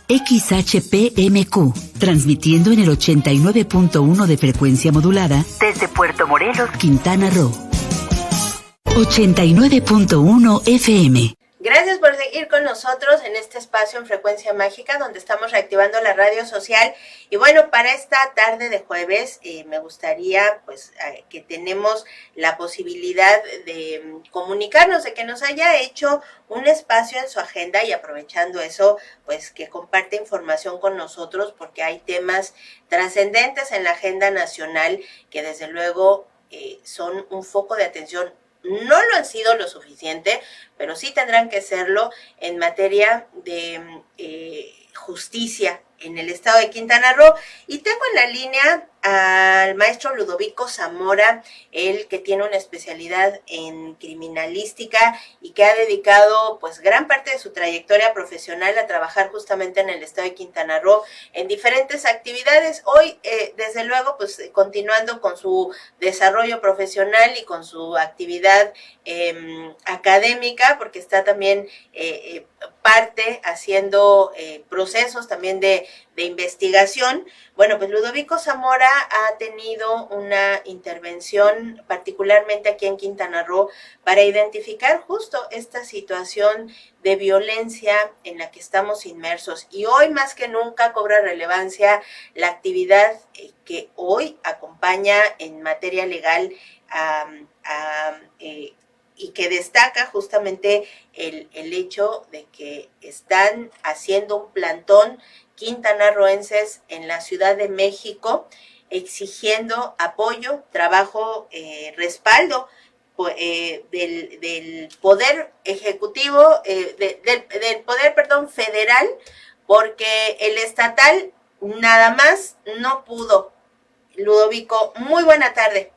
XHPMQ, transmitiendo en el 89.1 de frecuencia modulada desde Puerto Morelos, Quintana Roo. 89.1 FM. Gracias por seguir con nosotros en este espacio en Frecuencia Mágica, donde estamos reactivando la radio social. Y bueno, para esta tarde de jueves me gustaría que tenemos la posibilidad de comunicarnos, de que nos haya hecho un espacio en su agenda, y aprovechando eso, pues que comparte información con nosotros, porque hay temas trascendentes en la agenda nacional que desde luego son un foco de atención. No lo han sido lo suficiente, pero sí tendrán que serlo en materia de justicia en el estado de Quintana Roo. Y tengo en la línea al maestro Ludovico Zamora, él que tiene una especialidad en criminalística y que ha dedicado pues gran parte de su trayectoria profesional a trabajar justamente en el estado de Quintana Roo en diferentes actividades. Hoy, desde luego, pues continuando con su desarrollo profesional y con su actividad académica, porque está también parte haciendo procesos también de investigación. Bueno, pues Ludovico Zamora ha tenido una intervención particularmente aquí en Quintana Roo para identificar justo esta situación de violencia en la que estamos inmersos, y hoy más que nunca cobra relevancia la actividad que hoy acompaña en materia legal y que destaca justamente el hecho de que están haciendo un plantón quintanarroenses en la Ciudad de México exigiendo apoyo, trabajo, respaldo del Poder Ejecutivo, del Poder, federal, porque el estatal nada más no pudo. Ludovico, muy buena tarde.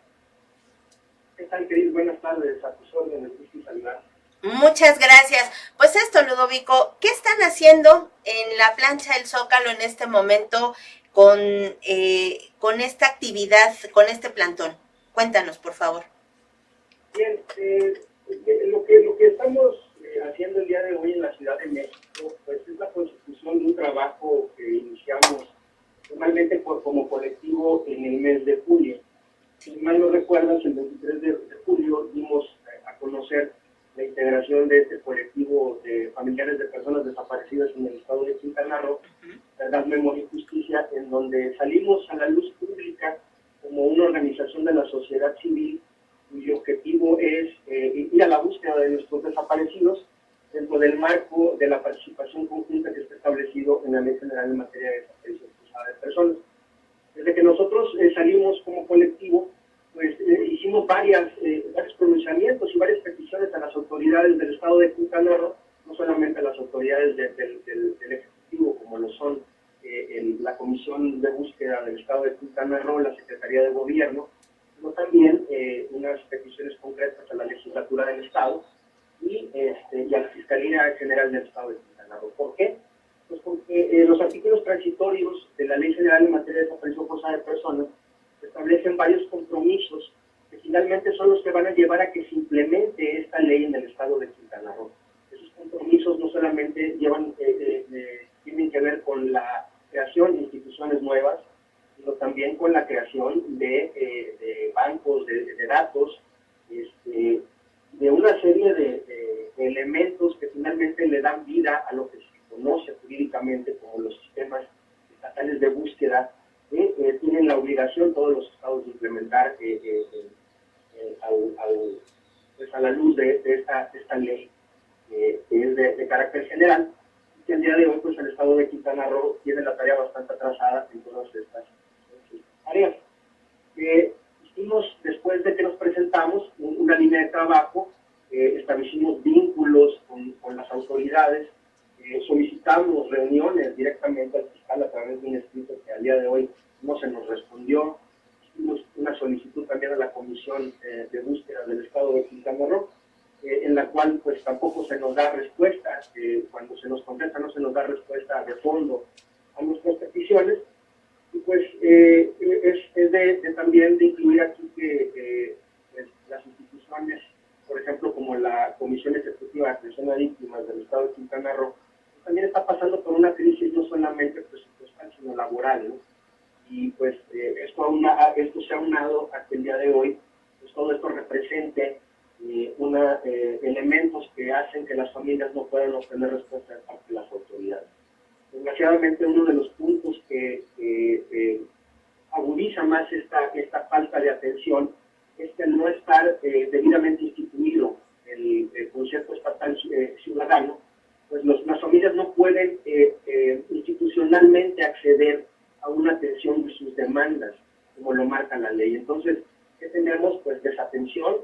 ¿Qué tal, querido? Buenas tardes, a tus órdenes, gusto saludar. Muchas gracias. Pues esto, Ludovico, ¿qué están haciendo en la plancha del Zócalo en este momento con esta actividad, con este plantón? Cuéntanos, por favor. Bien, lo que estamos haciendo el día de hoy en la Ciudad de México, pues es la consecución de un trabajo que iniciamos normalmente como colectivo en el mes de julio. Si mal no recuerdas, el 23 de julio dimos a conocer la integración de este colectivo de familiares de personas desaparecidas en el estado de Quintana Roo, Verdad, Memoria y Justicia, en donde salimos a la luz pública como una organización de la sociedad civil cuyo objetivo es ir a la búsqueda de nuestros desaparecidos dentro del marco de la participación conjunta que está establecido en la Ley General en materia de desaparición forzada de personas. Desde que nosotros salimos como colectivo, pues hicimos varios pronunciamientos y varias peticiones a las autoridades del estado de Quintana Roo, no solamente a las autoridades del Ejecutivo, como lo son la Comisión de Búsqueda del estado de Quintana Roo, la Secretaría de Gobierno, sino también unas peticiones concretas a la legislatura del estado y a la Fiscalía General del estado de Quintana Roo. ¿Por qué? Pues porque los artículos transitorios de la Ley General en materia de desaparición forzada de personas establecen varios compromisos que finalmente son los que van a llevar a que se implemente esta ley en el estado de Quintana Roo. Esos compromisos no solamente tienen que ver con la creación de instituciones nuevas, sino también con la creación de bancos de datos, de una serie de elementos que finalmente le dan vida a lo que se conoce jurídicamente como los sistemas estatales de búsqueda, que tienen la obligación todos los estados de implementar a la luz de esta ley, que es de carácter general, y que el día de hoy pues el estado de Quintana Roo tiene la tarea bastante atrasada en todas estas tareas. Hicimos, después de que nos presentamos, una línea de trabajo, establecimos vínculos con las autoridades, solicitamos reuniones directamente al fiscal a través de un escrito que al día de hoy no se nos respondió. Hicimos una solicitud también a la Comisión de Búsqueda del Estado de Quintana Roo, en la cual pues tampoco se nos da respuesta. Cuando se nos contesta no se nos da respuesta de fondo a nuestras peticiones. Y pues es también de incluir aquí que pues, las instituciones, por ejemplo, como la Comisión Ejecutiva de Atención a Víctimas del Estado de Quintana Roo, también está pasando por una crisis no solamente presupuestal, sino laboral, ¿no? Y pues esto se ha aunado a que el día de hoy pues todo esto represente elementos que hacen que las familias no puedan obtener respuesta de parte de las autoridades. Desgraciadamente, uno de los puntos que agudiza más esta falta de atención es que al no estar debidamente instituido el Consejo Estatal Ciudadano, pues las familias no pueden institucionalmente acceder a una atención de sus demandas, como lo marca la ley. Entonces, ¿qué tenemos? Pues desatención.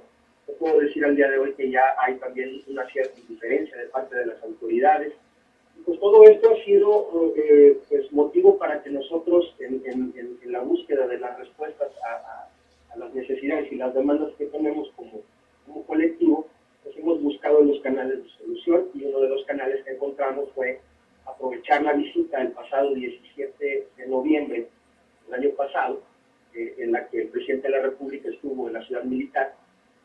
Yo puedo decir al día de hoy que ya hay también una cierta indiferencia de parte de las autoridades. Y pues todo esto ha sido pues motivo para que nosotros, en la búsqueda de las respuestas a las necesidades y las demandas que tenemos como colectivo, pues hemos buscado los canales de solución, y uno de los canales que encontramos fue aprovechar la visita el pasado 17 de noviembre del año pasado, en la que el presidente de la República estuvo en la Ciudad Militar,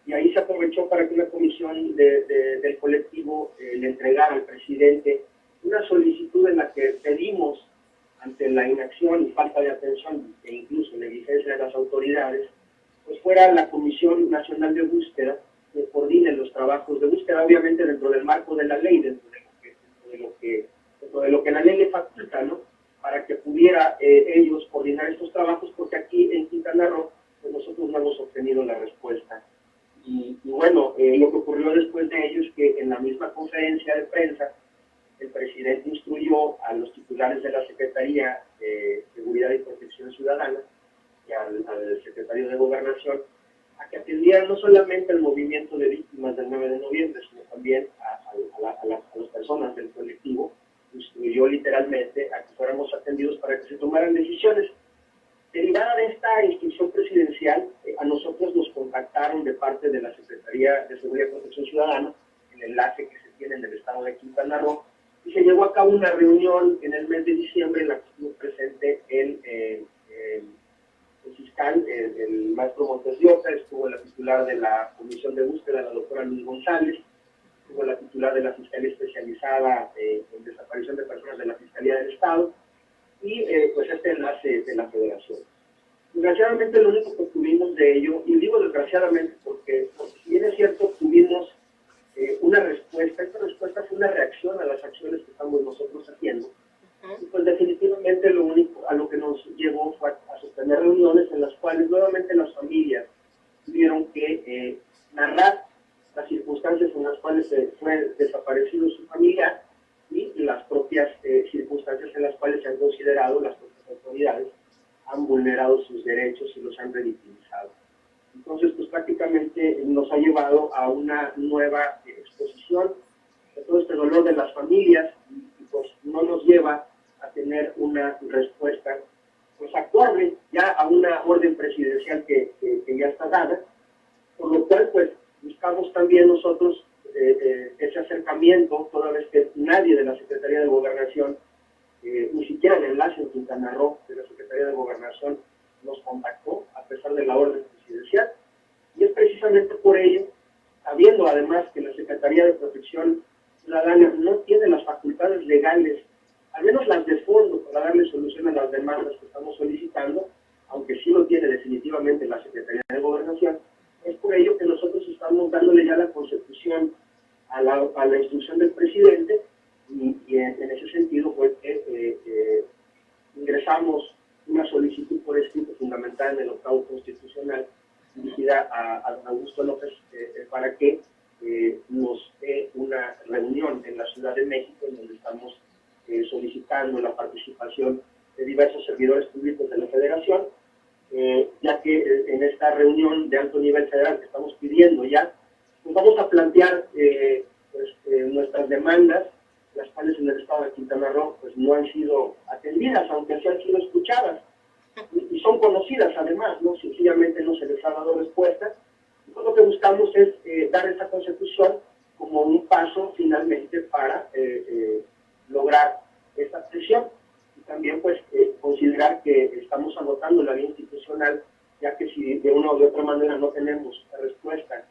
y ahí se aprovechó para que una comisión del colectivo le entregara al presidente una solicitud en la que pedimos, ante la inacción y falta de atención e incluso negligencia de las autoridades, pues fuera la Comisión Nacional de Búsqueda que coordine los trabajos de búsqueda, obviamente dentro del marco de la ley, dentro de lo que la ley le faculta, ¿no? Para que pudiera ellos coordinar estos trabajos, porque aquí en Quintana Roo pues nosotros no hemos obtenido la respuesta. Y bueno, lo que ocurrió después de ello es que en la misma conferencia de prensa el presidente instruyó a los titulares de la Secretaría de Seguridad y Protección Ciudadana y al secretario de Gobernación a que atendieran no solamente el movimiento de víctimas del 9 de noviembre, sino también a las personas del colectivo. Instruyó literalmente a que fuéramos atendidos para que se tomaran decisiones. Derivada de esta instrucción presidencial, a nosotros nos contactaron de parte de la Secretaría de Seguridad y Protección Ciudadana, el enlace que se tiene en el estado de Quintana Roo, y se llevó a cabo una reunión en el mes de diciembre en la que estuvo presente el fiscal, el maestro Montes de Oca, estuvo la titular de la Comisión de Búsqueda, la doctora Luz González, estuvo la titular de la Fiscalía Especializada en Desaparición de Personas de la Fiscalía del Estado, y pues este enlace de la Federación. Desgraciadamente lo único que obtuvimos de ello, y digo desgraciadamente porque si bien es cierto obtuvimos una respuesta, esta respuesta fue una reacción a las acciones que estamos nosotros haciendo, y pues definitivamente lo único a lo que nos llevó fue a sostener reuniones en las cuales nuevamente las familias tuvieron que narrar las circunstancias en las cuales fue desaparecido su familiar y las propias circunstancias en las cuales se han considerado las propias autoridades han vulnerado sus derechos y los han revictimizado. Entonces, pues prácticamente nos ha llevado a una nueva exposición de todo este dolor de las familias y pues no nos lleva a tener una respuesta pues acorde ya a una orden presidencial que ya está dada, por lo cual pues buscamos también nosotros ese acercamiento, toda vez que nadie de la Secretaría de Gobernación, ni siquiera el enlace en Quintana Roo de la Secretaría de Gobernación nos contactó a pesar de la orden presidencial, y es precisamente por ello, sabiendo además que la Secretaría de Protección Ciudadana no tiene las facultades legales, al menos las de fondo, para darle solución a las demandas que estamos solicitando, aunque sí lo tiene definitivamente la Secretaría de Gobernación. Es por ello que nosotros estamos dándole ya la consecución a la instrucción del presidente, y en ese sentido fue que ingresamos una solicitud por escrito fundamental en el octavo constitucional dirigida a don Augusto López para que nos dé una reunión en la Ciudad de México, en donde estamos solicitando la participación de diversos servidores públicos de la Federación, ya que en esta reunión de alto nivel federal que estamos pidiendo ya, pues vamos a plantear nuestras demandas, las cuales en el estado de Quintana Roo pues no han sido atendidas, aunque sí han sido escuchadas, y son conocidas además, ¿no? Sencillamente no se les ha dado respuesta. Y pues lo que buscamos es dar esa consecución como un paso finalmente para lograr esta presión, y también pues considerar que estamos agotando la vía institucional, ya que si de una u de otra manera no tenemos la respuesta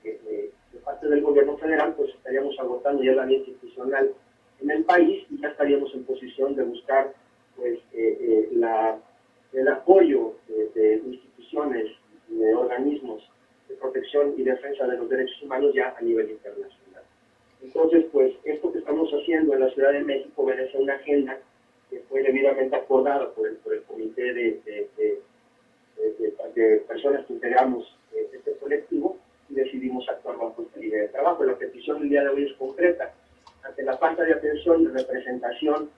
de parte del gobierno federal, pues estaríamos agotando ya la vía institucional en el país y ya estaríamos en posición defensa de los derechos humanos ya a nivel internacional. Entonces, pues, esto que estamos haciendo en la Ciudad de México obedece a una agenda que fue debidamente acordada por el Comité de personas que integramos este colectivo, y decidimos actuar bajo esta línea de trabajo. La petición del día de hoy es concreta. Ante la falta de atención y representación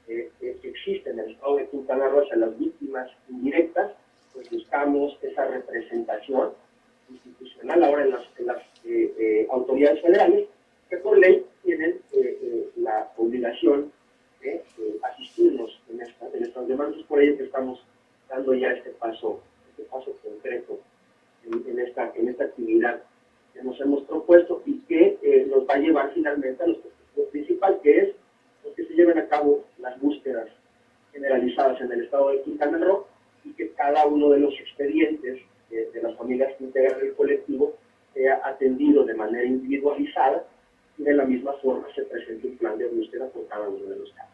que existe en el estado de Quintana Roo hacia las víctimas indirectas, pues buscamos esa representación institucional ahora en las autoridades federales, que por ley tienen la obligación de asistirnos en estas demandas. Por ello que estamos dando ya este paso concreto en esta actividad que nos hemos propuesto y que nos va a llevar finalmente a nuestro objetivo principal, que es que se lleven a cabo las búsquedas generalizadas en el estado de Quintana Roo y que cada uno de los expedientes de las familias que integran el colectivo sea atendido de manera individualizada y de la misma forma se presente un plan de búsqueda por cada uno de los casos.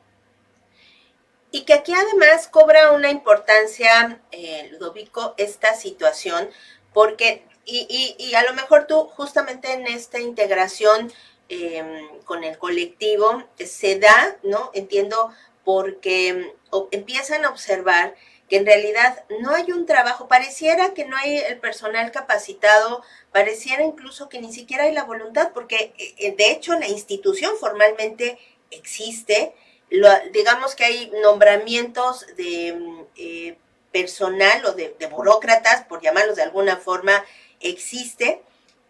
Y que aquí además cobra una importancia, Ludovico, esta situación, porque, y a lo mejor tú justamente en esta integración con el colectivo se da, ¿no? Entiendo, porque empiezan a observar que en realidad no hay un trabajo, pareciera que no hay el personal capacitado, pareciera incluso que ni siquiera hay la voluntad, porque de hecho la institución formalmente existe. Digamos que hay nombramientos de personal o de burócratas, por llamarlos de alguna forma, existe,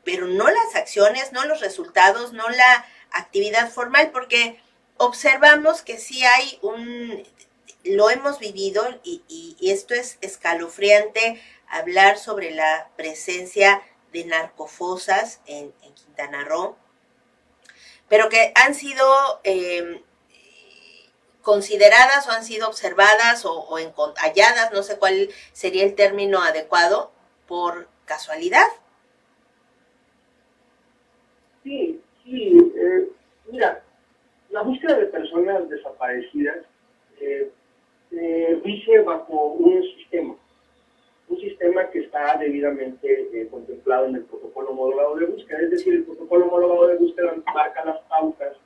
pero no las acciones, no los resultados, no la actividad formal, porque observamos que sí hay lo hemos vivido y esto es escalofriante, hablar sobre la presencia de narcofosas en Quintana Roo, pero que han sido consideradas o han sido observadas o halladas, no sé cuál sería el término adecuado, por casualidad. Sí, mira, la búsqueda de personas desaparecidas rige bajo un sistema que está debidamente contemplado en el protocolo homologado de búsqueda, es decir, el protocolo homologado de búsqueda marca las pautas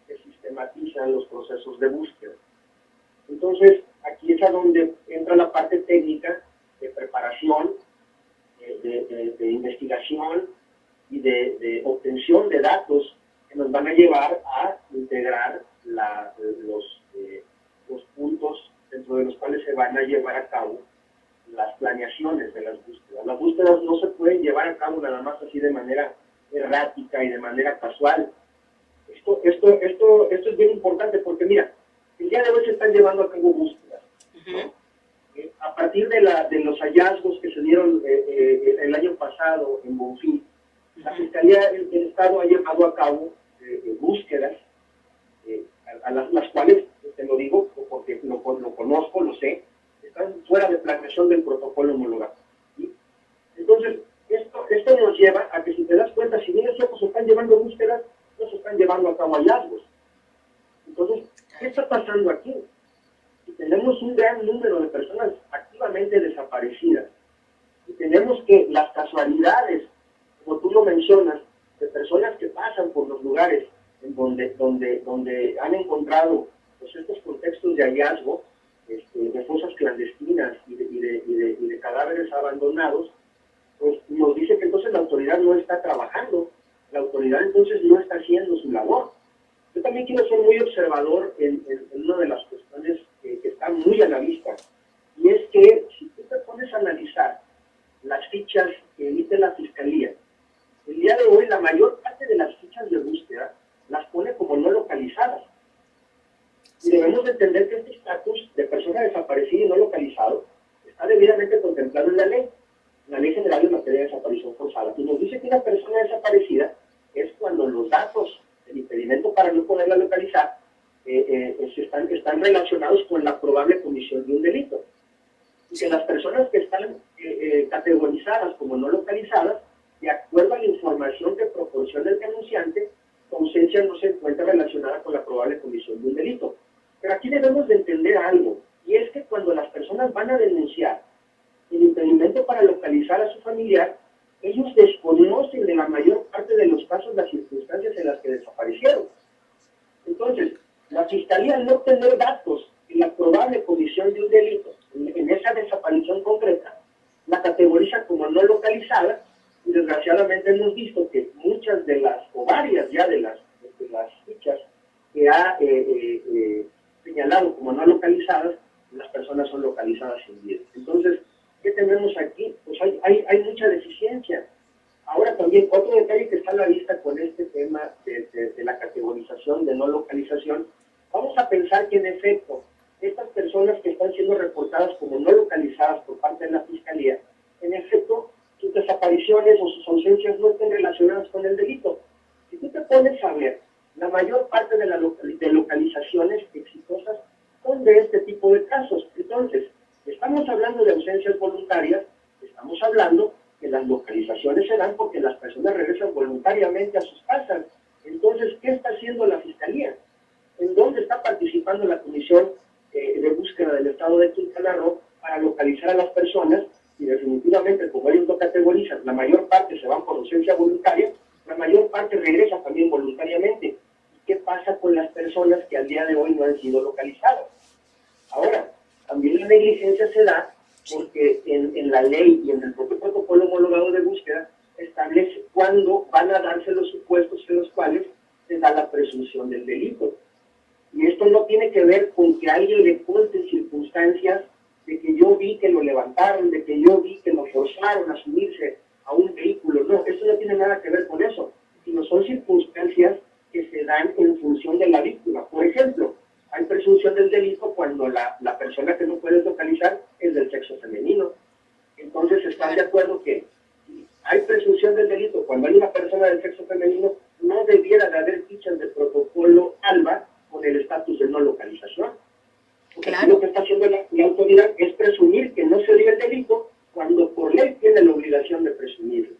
que sistematizan los procesos de búsqueda. Entonces, aquí es a donde entra la parte técnica de preparación, de investigación y de obtención de datos que nos van a llevar a integrar los puntos dentro de los cuales se van a llevar a cabo las planeaciones de las búsquedas. Las búsquedas no se pueden llevar a cabo nada más así de manera errática y de manera casual. Esto es bien importante porque, mira, el día de hoy se están llevando a cabo búsquedas, ¿no? A partir de los hallazgos que se dieron el año pasado en Bonfil, la Fiscalía del Estado ha llevado a cabo búsquedas a las cuales, te lo digo porque lo conozco, lo sé, están fuera de planeación del protocolo homologado, ¿sí? Entonces, esto nos lleva a que, si te das cuenta, si bien es cierto, se están llevando búsquedas, no se están llevando a cabo hallazgos. Entonces, ¿qué está pasando aquí? Si tenemos un gran número de personas activamente desaparecidas y tenemos que las casualidades, como tú lo mencionas, de personas que pasan por los lugares en donde han encontrado pues, estos contextos de hallazgo, de fosas clandestinas y de cadáveres abandonados, pues nos dice que entonces la autoridad no está trabajando, la autoridad entonces no está haciendo su labor. Yo también quiero ser muy observador en una de las cuestiones que está muy a la vista, y es que si tú te pones a analizar las fichas que emite la Fiscalía, el día de hoy la mayor parte de las fichas de búsqueda las pone como no localizadas. Y debemos de entender que este estatus de persona desaparecida y no localizado está debidamente contemplado en la Ley General en Materia de Desaparición Forzada. Y nos dice que una persona desaparecida es cuando los datos del impedimento para no poderla localizar están relacionados con la probable comisión de un delito. Y que las personas que están categorizadas como no localizadas, de acuerdo a la información que proporciona el denunciante, su ausencia no se encuentra relacionada con la probable comisión de un delito. Pero aquí debemos de entender algo, y es que cuando las personas van a denunciar el impedimento para localizar a su familiar, ellos desconocen de la mayor parte de los casos las circunstancias en las que desaparecieron. Entonces, la Fiscalía, al no tener datos en la probable comisión de un delito, en esa desaparición concreta, la categoriza como no localizada, y desgraciadamente hemos visto que muchas de las, o varias ya de las fichas que ha señalado como no localizadas, las personas son localizadas sin vida. Entonces, ¿qué tenemos aquí? Pues hay mucha deficiencia. Ahora también, otro detalle que está a la vista con este tema de la categorización de no localización, vamos a pensar que en efecto, estas personas que están siendo reportadas como no localizadas por parte de la Fiscalía, en efecto, sus desapariciones o sus ausencias no estén relacionadas con el delito. Si tú te pones a ver, la mayor parte de localizaciones exitosas son de este tipo de casos. Entonces, estamos hablando de ausencias voluntarias, estamos hablando que las localizaciones se dan porque las personas regresan voluntariamente a sus casas. Entonces, ¿qué está haciendo la Fiscalía? ¿En dónde está participando la Comisión de Búsqueda del Estado de Quintana Roo para localizar a las personas? Y definitivamente, como ellos lo categorizan, la mayor parte se van por ausencia voluntaria, la mayor parte regresa también voluntariamente. ¿Y qué pasa con las personas que al día de hoy no han sido localizadas? Ahora, también la negligencia se da porque en la ley y en el propio protocolo homologado de búsqueda establece cuándo van a darse los supuestos en los cuales se da la presunción del delito. Y esto no tiene que ver con que alguien le cuente circunstancias de que yo vi que lo levantaron, de que yo vi que lo forzaron a subirse a un vehículo. No, eso no tiene nada que ver con eso, sino son circunstancias que se dan en función de la víctima. Por ejemplo, hay presunción del delito cuando la persona que no puedes localizar es del sexo femenino. Entonces, ¿están de acuerdo que si hay presunción del delito cuando hay una persona del sexo femenino, no debiera de haber fichas de protocolo ALBA con el estatus de no localización? Porque aquí lo que está haciendo la autoridad es presumir que no se dio el delito cuando por ley tiene la obligación de presumirlo.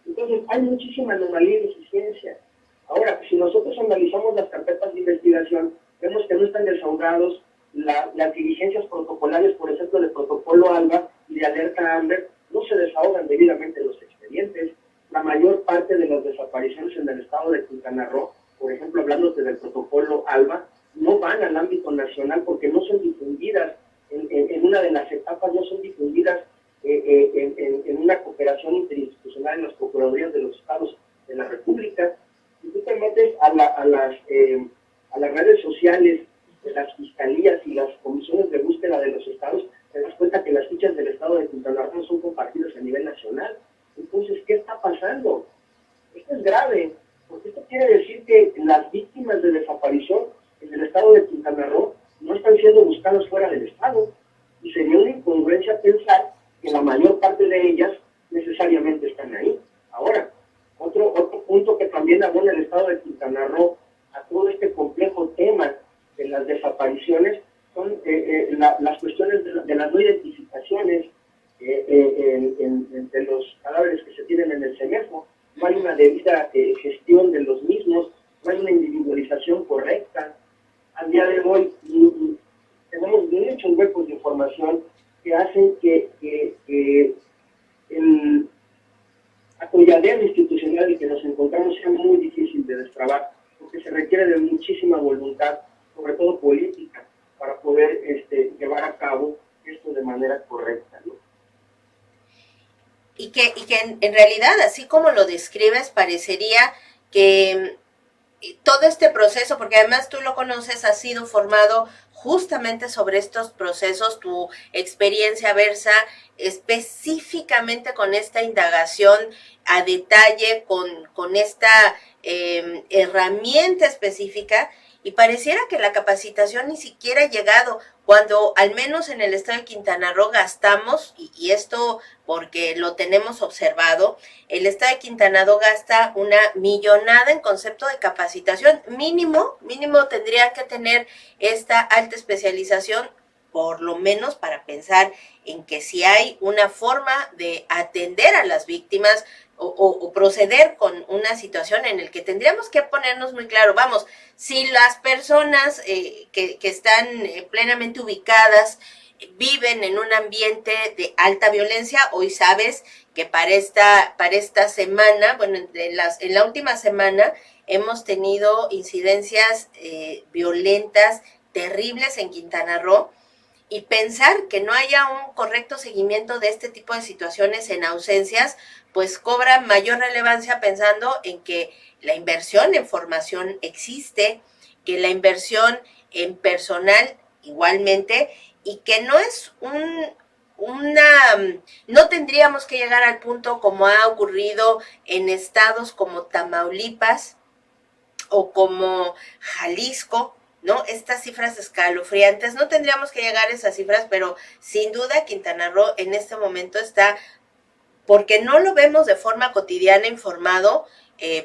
Entonces, hay muchísima anomalía y deficiencia. Ahora, si nosotros analizamos las carpetas de investigación, vemos que no están desahogados las diligencias protocolarias, por ejemplo, de protocolo ALBA y de alerta AMBER, no se desahogan debidamente en los expedientes. La mayor parte de las desapariciones en el estado de Quintana Roo, por ejemplo, hablándote del protocolo ALBA, no van al ámbito nacional porque no son difundidas en una de las etapas, no son difundidas en una cooperación interinstitucional en las procuradurías de los estados de la República. Si tú te metes a las redes sociales de las fiscalías y las comisiones de búsqueda de los estados, te das cuenta que las fichas del estado de Quintana Roo son compartidas a nivel nacional. Entonces, ¿qué está pasando? Esto es grave, porque esto quiere decir que las víctimas de desaparición en el estado de Quintana Roo no están siendo buscadas fuera del estado. Y sería una incongruencia pensar que la mayor parte de ellas necesariamente están ahí. Ahora, otro punto que también abona el estado de Quintana Roo a todo este complejo tema de las desapariciones son las cuestiones de las no identificaciones de los cadáveres que se tienen en el CEMEFO. No hay una debida gestión de los mismos, no hay una individualización correcta. Al día de hoy tenemos muchos huecos de información que hacen que el atolladero institucional en que nos encontramos sea muy difícil de destrabar, porque se requiere de muchísima voluntad, sobre todo política, para poder llevar a cabo esto de manera correcta, ¿no? Y que en realidad, así como lo describes, parecería que todo este proceso, porque además tú lo conoces, has sido formado justamente sobre estos procesos, tu experiencia versa específicamente con esta indagación a detalle, con esta herramienta específica, y pareciera que la capacitación ni siquiera ha llegado, cuando al menos en el estado de Quintana Roo gastamos, y esto porque lo tenemos observado, el estado de Quintana Roo gasta una millonada en concepto de capacitación. Mínimo tendría que tener esta alta especialización, por lo menos para pensar en que si hay una forma de atender a las víctimas o proceder con una situación en el que tendríamos que ponernos muy claro, vamos, si las personas que están plenamente ubicadas viven en un ambiente de alta violencia. Hoy sabes que para esta semana, bueno, en la última semana hemos tenido incidencias violentas terribles en Quintana Roo, y pensar que no haya un correcto seguimiento de este tipo de situaciones en ausencias, pues cobra mayor relevancia pensando en que la inversión en formación existe, que la inversión en personal igualmente, y que no es no tendríamos que llegar al punto como ha ocurrido en estados como Tamaulipas o como Jalisco, ¿no? Estas cifras escalofriantes, no tendríamos que llegar a esas cifras, pero sin duda Quintana Roo en este momento está, porque no lo vemos de forma cotidiana informado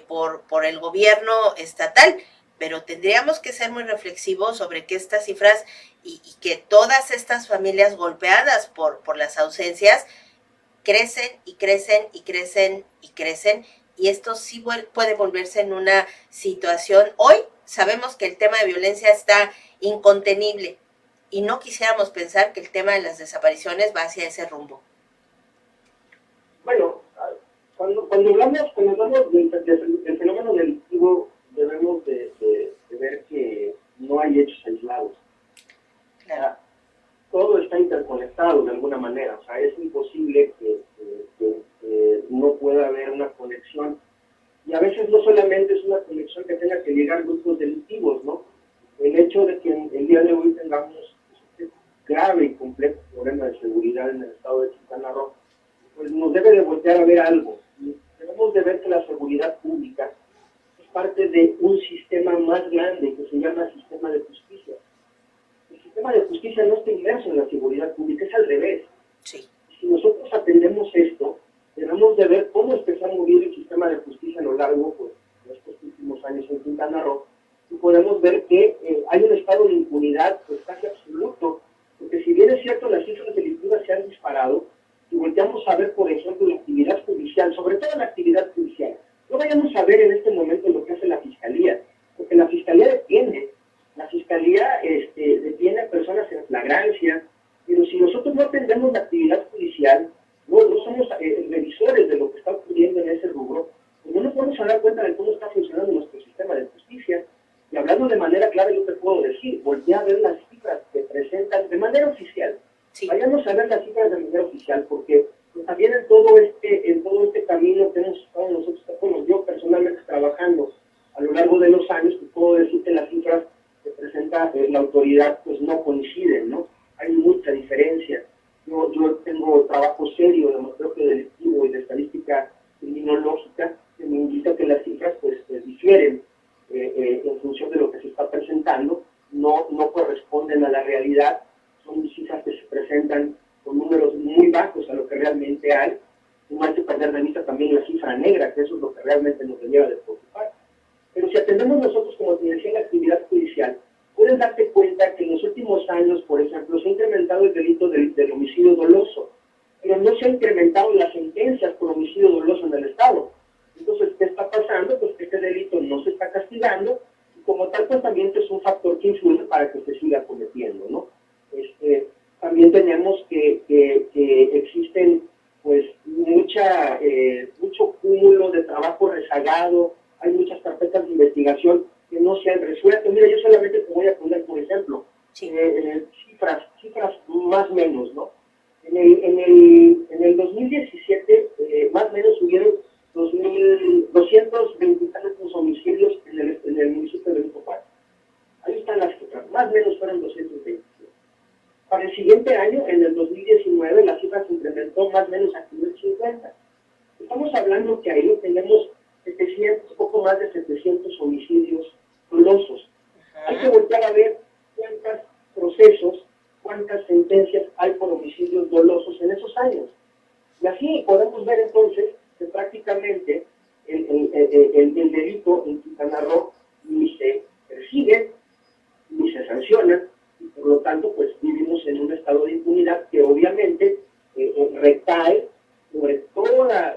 por el gobierno estatal, pero tendríamos que ser muy reflexivos sobre que estas cifras y que todas estas familias golpeadas por las ausencias crecen y crecen y crecen y crecen, y esto sí puede volverse en una situación. Hoy sabemos que el tema de violencia está incontenible y no quisiéramos pensar que el tema de las desapariciones va hacia ese rumbo. Bueno, cuando hablamos del fenómeno delictivo, debemos de ver que no hay hechos aislados. Claro. O sea, todo está interconectado de alguna manera. O sea, es imposible que no pueda haber una conexión. Y a veces no solamente es una conexión que tenga que llegar a grupos delictivos, ¿no? El hecho de que el día de hoy tengamos este grave y complejo problema de seguridad en el estado de Quintana Roo, pues nos debe de voltear a ver algo. Debemos de ver que la seguridad pública es parte de un sistema más grande que se llama sistema de justicia. El sistema de justicia no está inmerso en la seguridad pública, es al revés. Sí. Si nosotros atendemos esto, debemos de ver cómo es que se ha movido el sistema de justicia a lo largo de estos últimos años en Quintana Roo, y podemos ver que hay un estado de impunidad pues casi absoluto, porque si bien es cierto las cifras delictivas se han disparado, si volteamos a ver, por ejemplo, la actividad judicial, sobre todo la actividad judicial, no vayamos a ver en este momento lo que hace la Fiscalía, porque la Fiscalía detiene a personas en flagrancia, pero si nosotros no atendemos la actividad judicial, no somos revisores de lo que está ocurriendo en ese rubro, pues no nos vamos a dar cuenta de cómo está funcionando nuestro sistema de justicia. Y hablando de manera clara, yo te puedo decir, voltea a ver las cifras que presentan de manera oficial. Sí. Vayamos a ver las cifras de manera oficial, porque pues, también en todo este camino que hemos estado nosotros, bueno, yo personalmente trabajando a lo largo de los años, pues puedo decir que las cifras que presenta la autoridad pues no coinciden, ¿no? Hay mucha diferencia. Yo tengo trabajo serio de muestreo delictivo y de estadística criminológica que me indica que las cifras pues difieren en función de lo que se está presentando, no corresponden a la realidad, son cifras que se presentan con números muy bajos a lo que realmente hay. No hay que perder de vista también la cifra negra, que eso es lo que realmente nos debería de preocupar. Pero si atendemos nosotros, como te decía, la actividad judicial, pueden darte cuenta que en los últimos años, por ejemplo, se ha incrementado el delito del homicidio doloso, pero no se han incrementado las sentencias por homicidio doloso en el Estado. Entonces, ¿qué está pasando? Pues que este delito no se está castigando, y como tal, pues también es un factor que influye para que se siga cometiendo, ¿no? También tenemos que existen, pues, mucho cúmulo de trabajo rezagado, hay muchas carpetas de investigación que no se han resuelto. Mira, yo solamente te voy a poner, por ejemplo, sí. Cifras más o menos, ¿no? En el 2017, más o menos hubieron 220 tantos homicidios en el municipio de Benito Juárez. Ahí están las cifras, más o menos fueron 220. Para el siguiente año, en el 2019, la cifra se incrementó más o menos a 550. Estamos hablando que ahí tenemos 700, poco más de 700 homicidios dolosos. Hay que voltear a ver cuántos procesos, cuántas sentencias hay por homicidios dolosos en esos años. Y así podemos ver entonces que prácticamente el delito en Quintana Roo ni se persigue, ni se sanciona, y por lo tanto pues vivimos en un estado de impunidad que obviamente recae sobre toda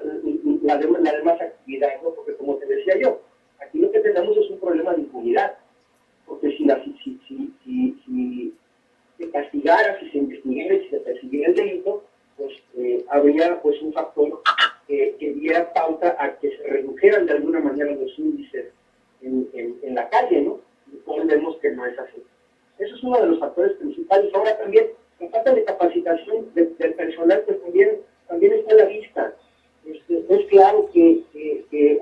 la demás actividad, ¿no? Porque como te decía yo, aquí lo que tenemos es un problema de impunidad, porque si se castigara, si se investigara, habría pues un factor que diera pauta a que se redujeran de alguna manera los índices en la calle, ¿no? Y todos vemos que no es así. Eso es uno de los factores principales. Ahora también, la falta de capacitación del personal pues también está a la vista. Es claro que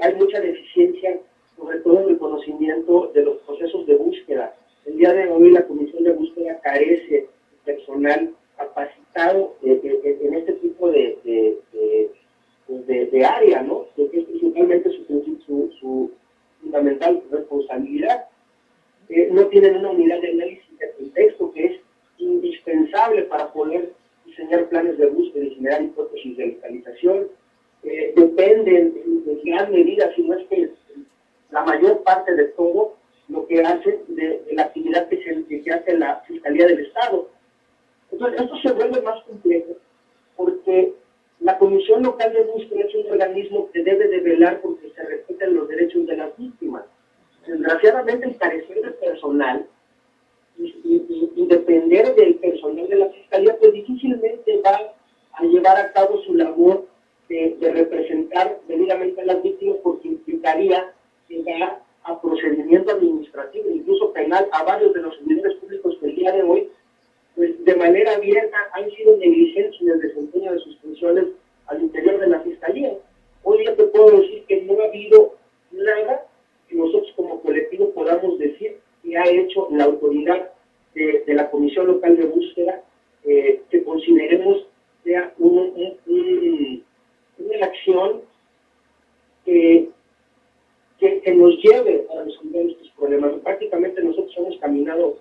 hay mucha deficiencia, sobre todo en el conocimiento de los procesos de búsqueda. El día de hoy la Comisión de Búsqueda carece de personal capacitado en este tipo de área, ¿no? Que es principalmente su fundamental responsabilidad. No tienen una unidad de análisis de contexto que es indispensable para poder diseñar planes de búsqueda y generar hipótesis de localización. Dependen en gran medida, si no es que la mayor parte de todo lo que hacen de la actividad que hace la Fiscalía del Estado. Entonces, esto se vuelve más complejo porque la Comisión Local de Búsqueda es un organismo que debe de velar porque se respeten los derechos de las víctimas. Desgraciadamente, el carecer de personal y depender del personal de la Fiscalía, pues difícilmente va a llevar a cabo su labor de representar debidamente a las víctimas, porque implicaría llegar a procedimiento administrativo, incluso penal, a varios de los servidores públicos que el día de hoy, pues de manera abierta, han sido negligentes en el desempeño de sus funciones al interior de la Fiscalía. Hoy ya te puedo decir que no ha habido nada que nosotros como colectivo podamos decir que ha hecho la autoridad de la Comisión Local de Búsqueda, que consideremos sea una acción que nos lleve a resolver estos problemas. Prácticamente nosotros hemos caminado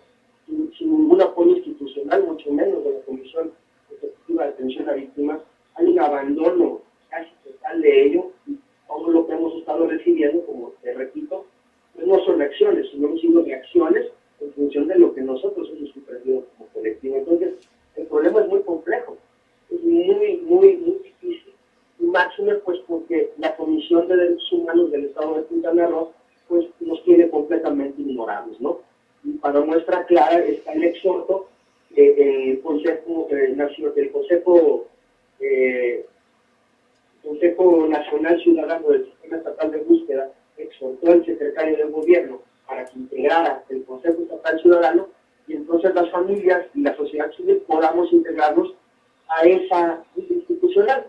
sin ningún apoyo institucional, mucho menos de la Comisión Ejecutiva de Atención a Víctimas. Hay un abandono casi total de ello, y todo lo que hemos estado recibiendo, como te repito, pues no son acciones, sino han sido reacciones en función de lo que nosotros hemos sufrido como colectivo. Entonces, el problema es muy complejo, es muy difícil, y máximo pues porque la Comisión de Derechos Humanos del Estado de Quintana Roo pues nos tiene completamente ignorados, ¿no? Y para muestra clara está el exhorto del Consejo Nacional Ciudadano del Sistema Estatal de Búsqueda, exhortó al secretario de Gobierno para que integrara el Consejo Estatal Ciudadano, y entonces las familias y la sociedad civil podamos integrarnos a esa vida institucional.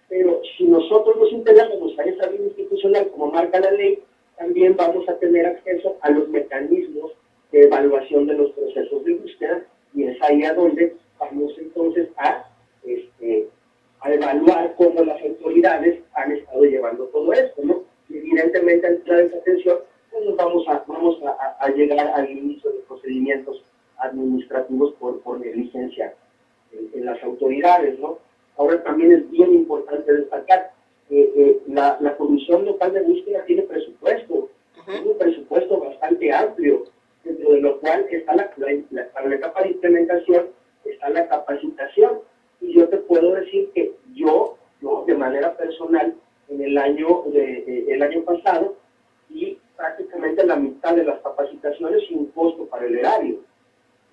Pero si nosotros nos integramos a esa vida institucional, como marca la ley, también vamos a tener acceso a los mecanismos de evaluación de los procesos de búsqueda, y es ahí a donde vamos entonces a evaluar cómo las autoridades han estado llevando todo esto, ¿no? Y evidentemente, al entrar en esa atención, pues nos vamos a llegar al inicio de procedimientos administrativos por negligencia en las autoridades, ¿no? Ahora también es bien importante destacar que la Comisión Local de Búsqueda tiene presupuesto, tiene un presupuesto bastante amplio, dentro de lo cual está para la etapa de implementación está la capacitación. Y yo te puedo decir que yo de manera personal, en el año pasado, y prácticamente la mitad de las capacitaciones sin costo para el erario.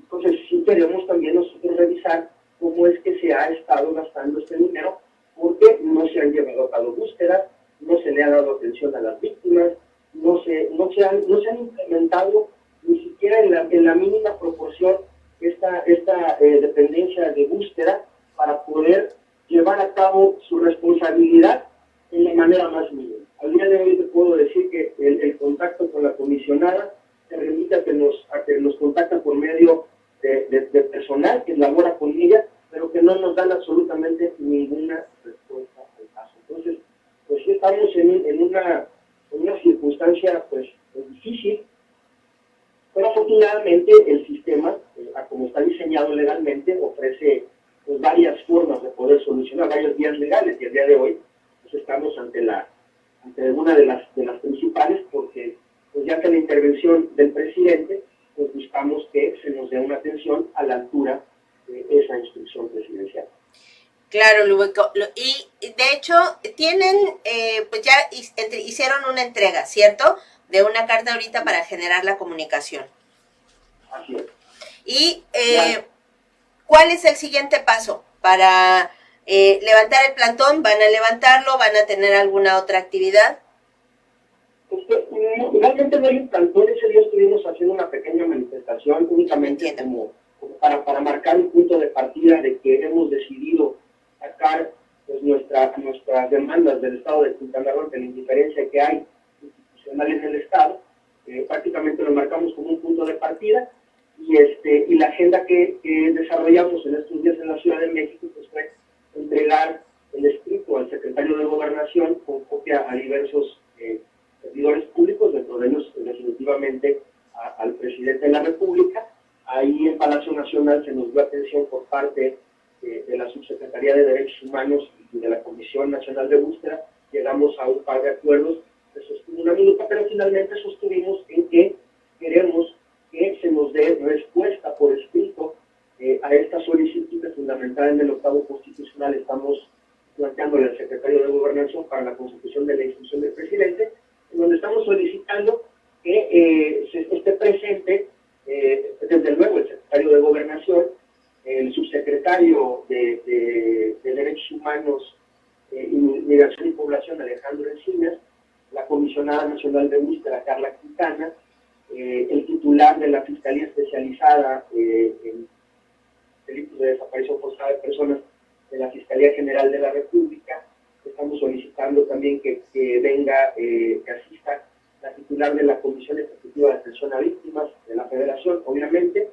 Entonces sí queremos también nosotros revisar cómo es que se ha estado gastando este dinero, porque no se han llevado a cabo búsquedas, no se le ha dado atención a las víctimas, no se han implementado ni siquiera en la mínima proporción esta dependencia de búsqueda para poder llevar a cabo su responsabilidad en la manera más mínima. Al día de hoy te puedo decir que el contacto con la comisionada se remite a que nos contacta por medio de personal que labora con ella, pero que no nos dan absolutamente ninguna respuesta al caso. Entonces, pues sí estamos en una circunstancia pues difícil, pero afortunadamente el sistema, como está diseñado legalmente, ofrece pues varias formas de poder solucionar, varias vías legales, y el día de hoy pues estamos ante una de las principales, porque pues ya que la intervención del presidente, pues buscamos que se nos dé una atención a la altura de esa instrucción presidencial. Claro, Lubeco. Y de hecho tienen, pues ya hicieron una entrega, ¿cierto? De una carta ahorita para generar la comunicación. Así es. Y ¿cuál es el siguiente paso para levantar el plantón, ¿van a levantarlo? ¿Van a tener alguna otra actividad? Realmente no hay un plantón. Ese día estuvimos haciendo una pequeña manifestación únicamente como para marcar un punto de partida de que hemos decidido sacar pues, nuestras demandas del Estado de Quintana Roo, de la indiferencia que hay institucional en el Estado. Prácticamente lo marcamos como un punto de partida y la agenda que desarrollamos en estos días en la Ciudad de México pues, fue entregar el escrito al secretario de Gobernación con copia a diversos servidores públicos, dentro de ellos definitivamente al presidente de la República. Ahí en Palacio Nacional se nos dio atención por parte de la Subsecretaría de Derechos Humanos y de la Comisión Nacional de Búsqueda. Llegamos a un par de acuerdos, se sostuvo una minuta, pero finalmente sostuvimos en que queremos que se nos dé respuesta por escrito a esta solicitud que fundamentada en el octavo constitucional estamos planteándole al secretario de Gobernación para la constitución de la instrucción del presidente, en donde estamos solicitando que se esté presente desde luego el secretario de Gobernación, el subsecretario de Derechos Humanos, Migración y Población, Alejandro Encinas, la comisionada nacional de búsqueda, Carla Quintana, el titular de la Fiscalía Especializada en Delitos de Desaparición Forzada de Personas de la Fiscalía General de la República. Estamos solicitando también que venga, que asista la titular de la Comisión Ejecutiva de Atención a Víctimas de la Federación, obviamente,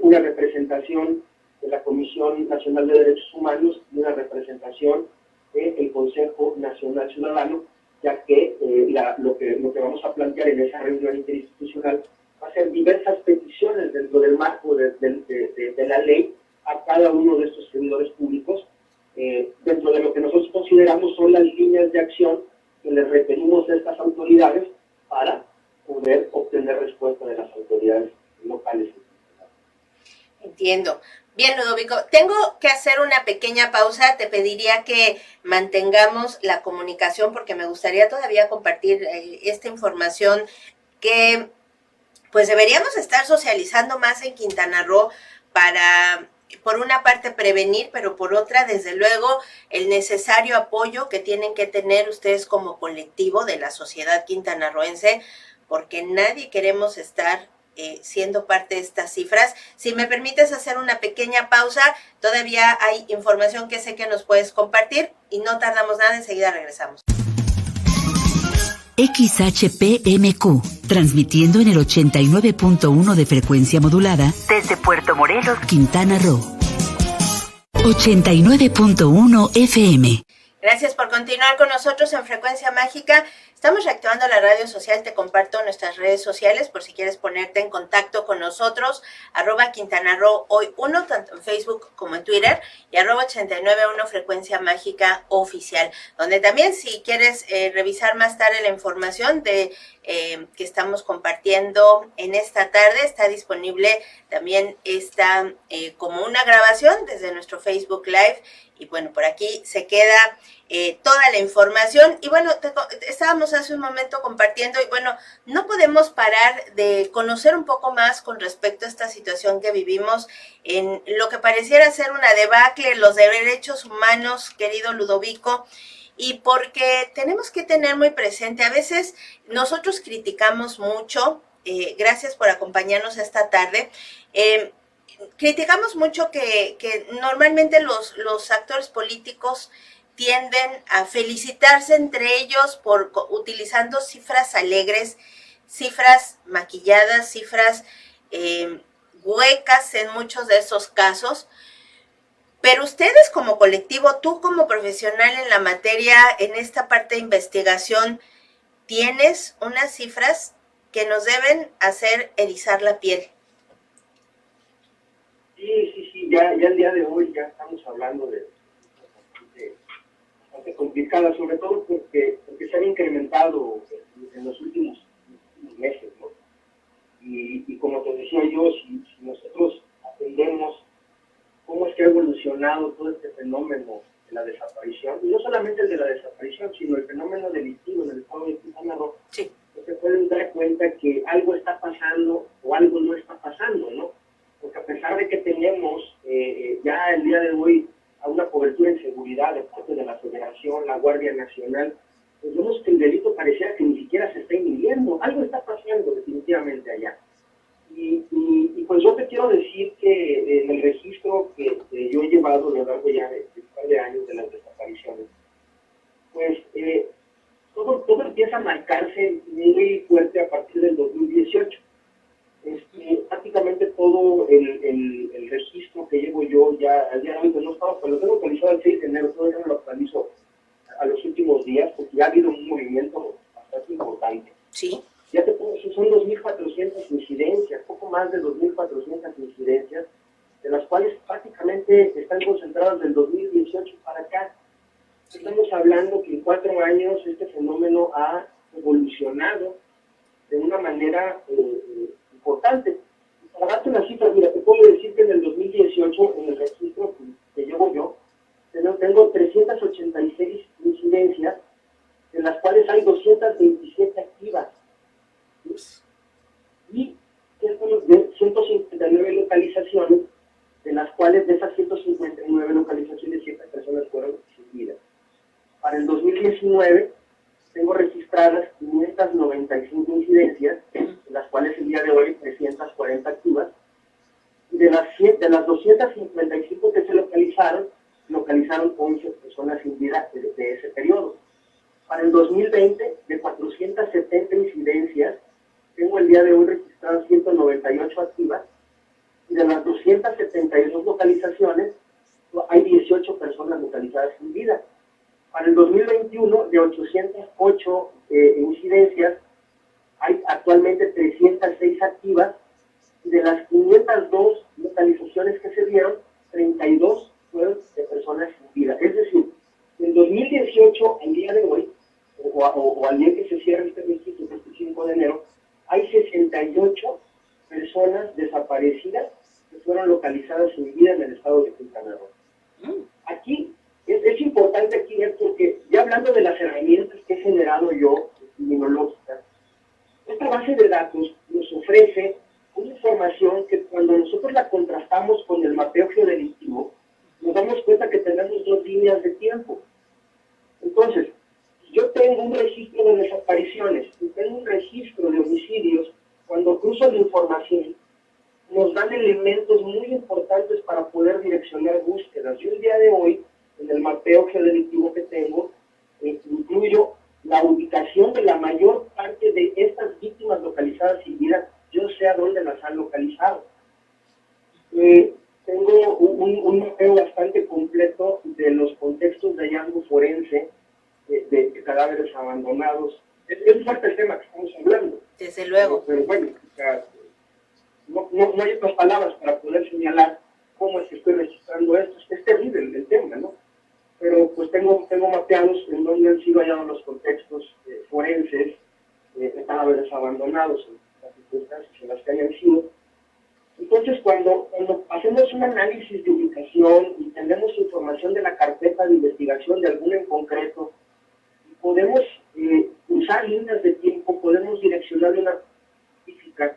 una representación de la Comisión Nacional de Derechos Humanos y una representación del Consejo Nacional Ciudadano, ya que lo que vamos a plantear en esa reunión interinstitucional va a ser diversas peticiones dentro del marco de la ley a cada uno de estos servidores públicos, dentro de lo que nosotros consideramos son las líneas de acción que les requerimos a estas autoridades para poder obtener respuesta de las autoridades locales. Entiendo. Bien, Ludovico, tengo que hacer una pequeña pausa. Te pediría que mantengamos la comunicación porque me gustaría todavía compartir esta información que pues deberíamos estar socializando más en Quintana Roo para, por una parte, prevenir, pero por otra, desde luego, el necesario apoyo que tienen que tener ustedes como colectivo de la sociedad quintanarroense, porque nadie queremos estar siendo parte de estas cifras. Si me permites hacer una pequeña pausa, todavía hay información que sé que nos puedes compartir y no tardamos nada, enseguida regresamos. XHPMQ, transmitiendo en el 89.1 de frecuencia modulada desde Puerto Morelos, Quintana Roo. 89.1 FM. Gracias por continuar con nosotros en Frecuencia Mágica. Estamos reactivando la radio social. Te comparto nuestras redes sociales por si quieres ponerte en contacto con nosotros. @QuintanaRooHoy1, tanto en Facebook como en Twitter. Y @891 Frecuencia Mágica Oficial. Donde también, si quieres revisar más tarde la información de que estamos compartiendo en esta tarde, está disponible también como una grabación desde nuestro Facebook Live. Y bueno, por aquí se queda toda la información. Y bueno, estábamos hace un momento compartiendo y bueno, no podemos parar de conocer un poco más con respecto a esta situación que vivimos en lo que pareciera ser una debacle en los derechos humanos, querido Ludovico. Y porque tenemos que tener muy presente, a veces nosotros criticamos mucho, gracias por acompañarnos esta tarde, criticamos mucho que normalmente los actores políticos tienden a felicitarse entre ellos por utilizando cifras alegres, cifras maquilladas, cifras huecas en muchos de esos casos. Pero ustedes como colectivo, tú como profesional en la materia, en esta parte de investigación, tienes unas cifras que nos deben hacer erizar la piel. Sí, ya el día de hoy ya estamos hablando de bastante complicadas, sobre todo porque se han incrementado en los últimos meses, ¿no? Y como te decía yo, si nosotros atendemos cómo es que ha evolucionado todo este fenómeno de la desaparición, y no solamente el de la desaparición, sino el fenómeno delictivo en el estado de Quintana Roo, sí, se pueden dar cuenta que algo está pasando o algo no está pasando, ¿no? Porque a pesar de que tenemos ya el día de hoy a una cobertura en seguridad de parte de la Federación, la Guardia Nacional, pues vemos que el delito pareciera que ni siquiera se está inhibiendo. Algo está pasando definitivamente allá. Y pues yo te quiero decir que en el registro que yo he llevado a lo largo ya de un par de años de las desapariciones, pues todo empieza a marcarse muy fuerte a partir del 2018. Prácticamente todo el registro que llevo yo ya al día de hoy, pues no estaba, pero lo tengo actualizado el 6 de enero, todavía no lo actualizo a los últimos días, porque ya ha habido un movimiento bastante importante. Sí. Ya te pongo, son 2.400 incidencias, poco más de 2.400 incidencias, de las cuales prácticamente están concentradas del 2018 para acá. Estamos hablando que en 4 años este fenómeno ha evolucionado de una manera importante. Para darte una cifra, mira, te puedo decir que en el 2018, en el registro que llevo yo, tengo 386 incidencias, de las cuales hay 227 activas. Y 159 localizaciones, de las cuales de esas 159 localizaciones 7 personas fueron sin vida. Para el 2019 tengo registradas 595 incidencias, de las cuales el día de hoy 340 activas, y de las 255 que se localizaron 11 personas sin vida de ese periodo. Para el 2020, de 470 incidencias, tengo el día de hoy registradas 198 activas, y de las 272 localizaciones, hay 18 personas localizadas sin vida. Para el 2021, de 808 incidencias, hay actualmente 306 activas, y de las 502 localizaciones que se dieron, 32 fueron de personas sin vida. Es decir, en 2018, al día de hoy, o al día que se cierra este registro, este 5 de enero, hay 68 personas desaparecidas que fueron localizadas sin vida en el estado de Quintana Roo. Aquí, es importante aquí ver, porque ya hablando de las herramientas que he generado yo, criminológicas, esta base de datos nos ofrece una información que cuando nosotros la contrastamos con el mapeo geodelictivo, nos damos cuenta que tenemos 2 líneas de tiempo. Entonces, yo tengo un registro de desapariciones y tengo un registro de homicidios. Cuando cruzo la información, nos dan elementos muy importantes para poder direccionar búsquedas. Yo el día de hoy, en el mapeo geodelictivo que tengo, incluyo la ubicación de la mayor parte de estas víctimas localizadas sin vida. Yo sé a dónde las han localizado. Tengo un mapeo bastante completo de los contextos de hallazgo forense, de cadáveres abandonados. Es fuerte el tema que estamos hablando. Desde luego. Pero bueno, o sea, no hay otras palabras para poder señalar cómo es que estoy registrando esto. Es terrible el tema, ¿no? Pero pues tengo mapeados en donde han sido hallados los contextos forenses de cadáveres abandonados, en las circunstancias en las que hayan sido. Entonces, cuando hacemos un análisis de ubicación y tenemos información de la carpeta de investigación de alguna en concreto, podemos usar líneas de tiempo, podemos direccionar de una específica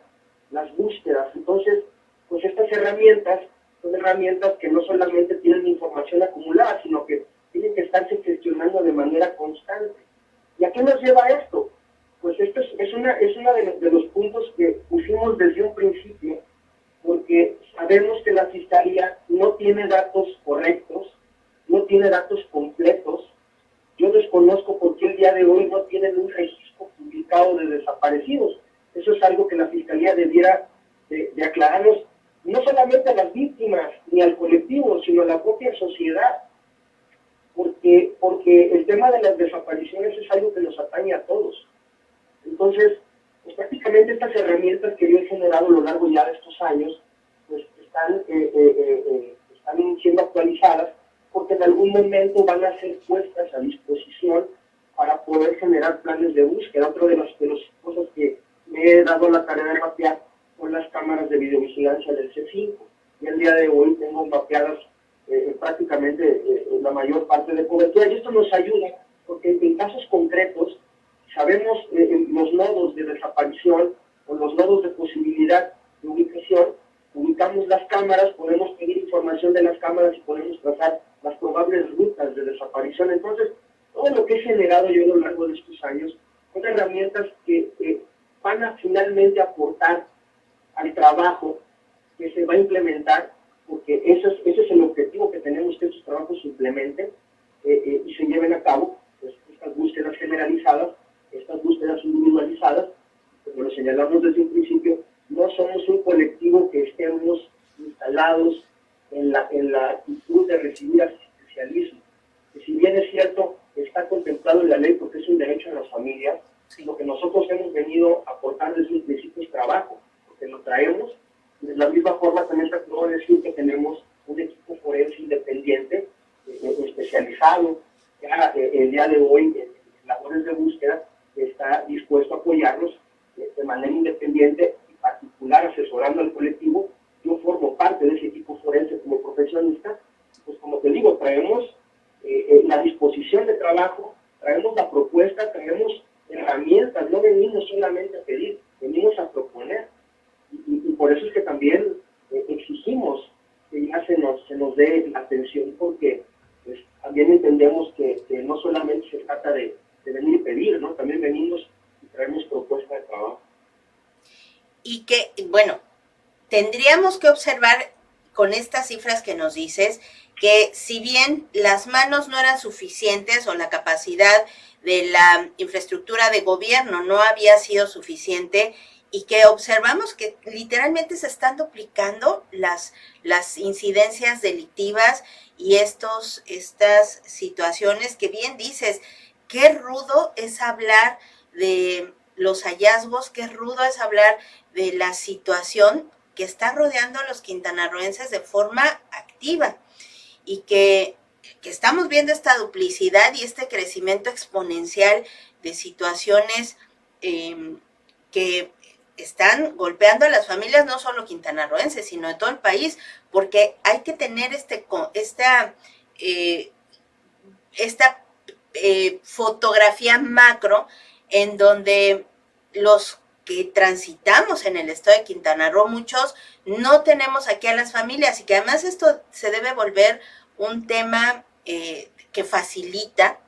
las búsquedas. Entonces, pues estas herramientas son herramientas que no solamente tienen información acumulada, sino que tienen que estarse gestionando de manera constante. ¿Y a qué nos lleva esto? Pues esto es uno de los puntos que pusimos desde un principio, porque sabemos que la Fiscalía no tiene datos correctos, no tiene datos completos. Yo desconozco por qué el día de hoy no tienen un registro publicado de desaparecidos. Eso es algo que la Fiscalía debiera de aclararnos, no solamente a las víctimas ni al colectivo, sino a la propia sociedad. Porque el tema de las desapariciones es algo que nos atañe a todos. Entonces, pues prácticamente estas herramientas que yo he generado a lo largo ya de estos años, pues están siendo actualizadas, porque en algún momento van a ser puestas a disposición para poder generar planes de búsqueda. Otra de las cosas que me he dado la tarea de mapear son las cámaras de videovigilancia del C5. Y el día de hoy tengo mapeadas prácticamente la mayor parte de cobertura. Y esto nos ayuda porque en casos concretos sabemos los nodos de desaparición o los nodos de posibilidad de ubicación, ubicamos las cámaras, podemos pedir información de las cámaras y podemos trazar las probables rutas de desaparición. Entonces, todo lo que he generado yo a lo largo de estos años son herramientas que van a finalmente aportar al trabajo que se va a implementar, porque ese es el objetivo que tenemos, que estos trabajos se implementen y se lleven a cabo, pues, estas búsquedas generalizadas, estas búsquedas individualizadas. Como lo señalamos desde un principio, no somos un colectivo que estemos instalados en la actitud de recibir asistencialismo, que si bien es cierto, está contemplado en la ley porque es un derecho a las familias, sí. Lo que nosotros hemos venido a aportar desde un principio es trabajo, porque lo traemos. De la misma forma también te puedo decir que tenemos un equipo forense independiente, especializado, ya el día de hoy en labores de búsqueda, que está dispuesto a apoyarnos de manera independiente y particular, asesorando al colectivo. Yo formo parte de ese equipo forense como profesionista. Pues como te digo, traemos la disposición de trabajo, traemos la propuesta, traemos herramientas, no venimos solamente a pedir, venimos a proponer. Y por eso es que también exigimos que ya se nos dé la atención, porque pues, también entendemos que no solamente se trata de venir y pedir, ¿no? También venimos y traemos propuesta de trabajo. Y que, bueno, tendríamos que observar con estas cifras que nos dices, que si bien las manos no eran suficientes o la capacidad de la infraestructura de gobierno no había sido suficiente, y que observamos que literalmente se están duplicando las incidencias delictivas y estas situaciones que bien dices, qué rudo es hablar de los hallazgos, qué rudo es hablar de la situación que está rodeando a los quintanarroenses de forma activa y que estamos viendo esta duplicidad y este crecimiento exponencial de situaciones que están golpeando a las familias no solo quintanarroenses, sino de todo el país, porque hay que tener esta fotografía macro en donde los que transitamos en el estado de Quintana Roo, muchos no tenemos aquí a las familias y que además esto se debe volver un tema que facilita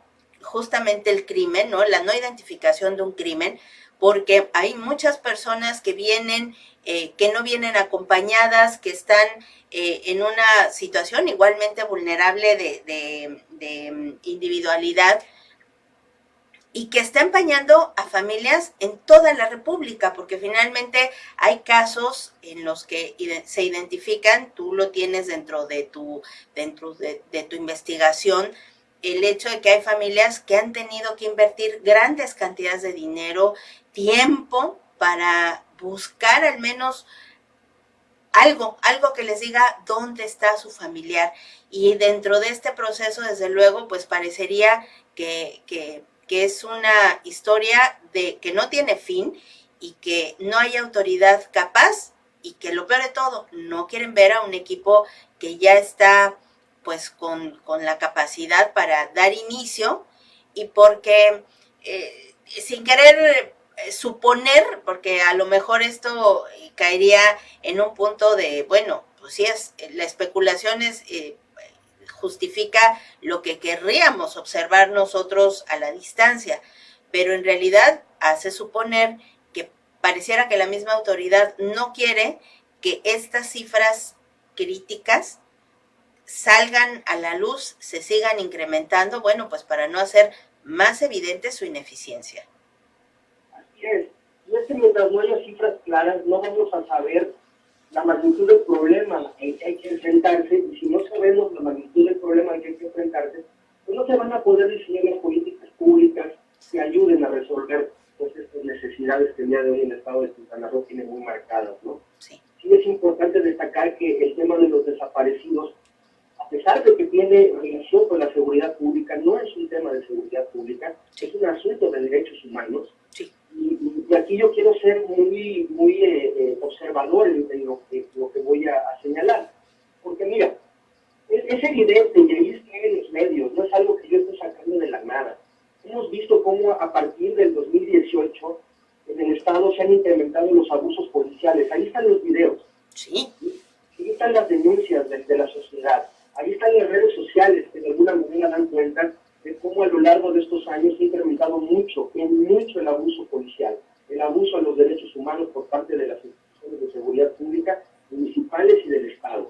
justamente el crimen, ¿no? La no identificación de un crimen, porque hay muchas personas que vienen, que no vienen acompañadas, que están en una situación igualmente vulnerable de individualidad y que está empañando a familias en toda la República, porque finalmente hay casos en los que se identifican, tú lo tienes dentro de tu investigación, el hecho de que hay familias que han tenido que invertir grandes cantidades de dinero, tiempo, para buscar al menos algo que les diga dónde está su familiar. Y dentro de este proceso, desde luego, pues parecería que es una historia que no tiene fin y que no hay autoridad capaz y que lo peor de todo, no quieren ver a un equipo que ya está pues con la capacidad para dar inicio y porque sin querer suponer, porque a lo mejor esto caería en un punto de, bueno, pues sí, la especulación justifica lo que querríamos observar nosotros a la distancia, pero en realidad hace suponer que pareciera que la misma autoridad no quiere que estas cifras críticas salgan a la luz, se sigan incrementando, bueno, pues para no hacer más evidente su ineficiencia. Así es. Y es que mientras no haya cifras claras, no vamos a saber la magnitud del problema al que hay que enfrentarse, y si no sabemos la magnitud del problema al que hay que enfrentarse, pues no se van a poder diseñar las políticas públicas que ayuden a resolver pues, estas necesidades que el día de hoy el Estado de Quintana Roo tiene muy marcadas, ¿no? Sí. Sí es importante destacar que el tema de los desaparecidos, a pesar de que tiene relación con la seguridad pública, no es un tema de seguridad pública, sí. Es un asunto de derechos humanos. Sí. Y aquí yo quiero ser muy observador en lo que voy a señalar. Porque mira, es evidente, y ahí está en los medios, no es algo que yo estoy sacando de la nada. Hemos visto cómo a partir del 2018 en el Estado se han incrementado los abusos policiales. Ahí están los videos. Sí. Ahí están las denuncias de la sociedad. Ahí están las redes sociales largo de estos años se ha incrementado mucho el abuso policial, el abuso a los derechos humanos por parte de las instituciones de seguridad pública, municipales y del Estado.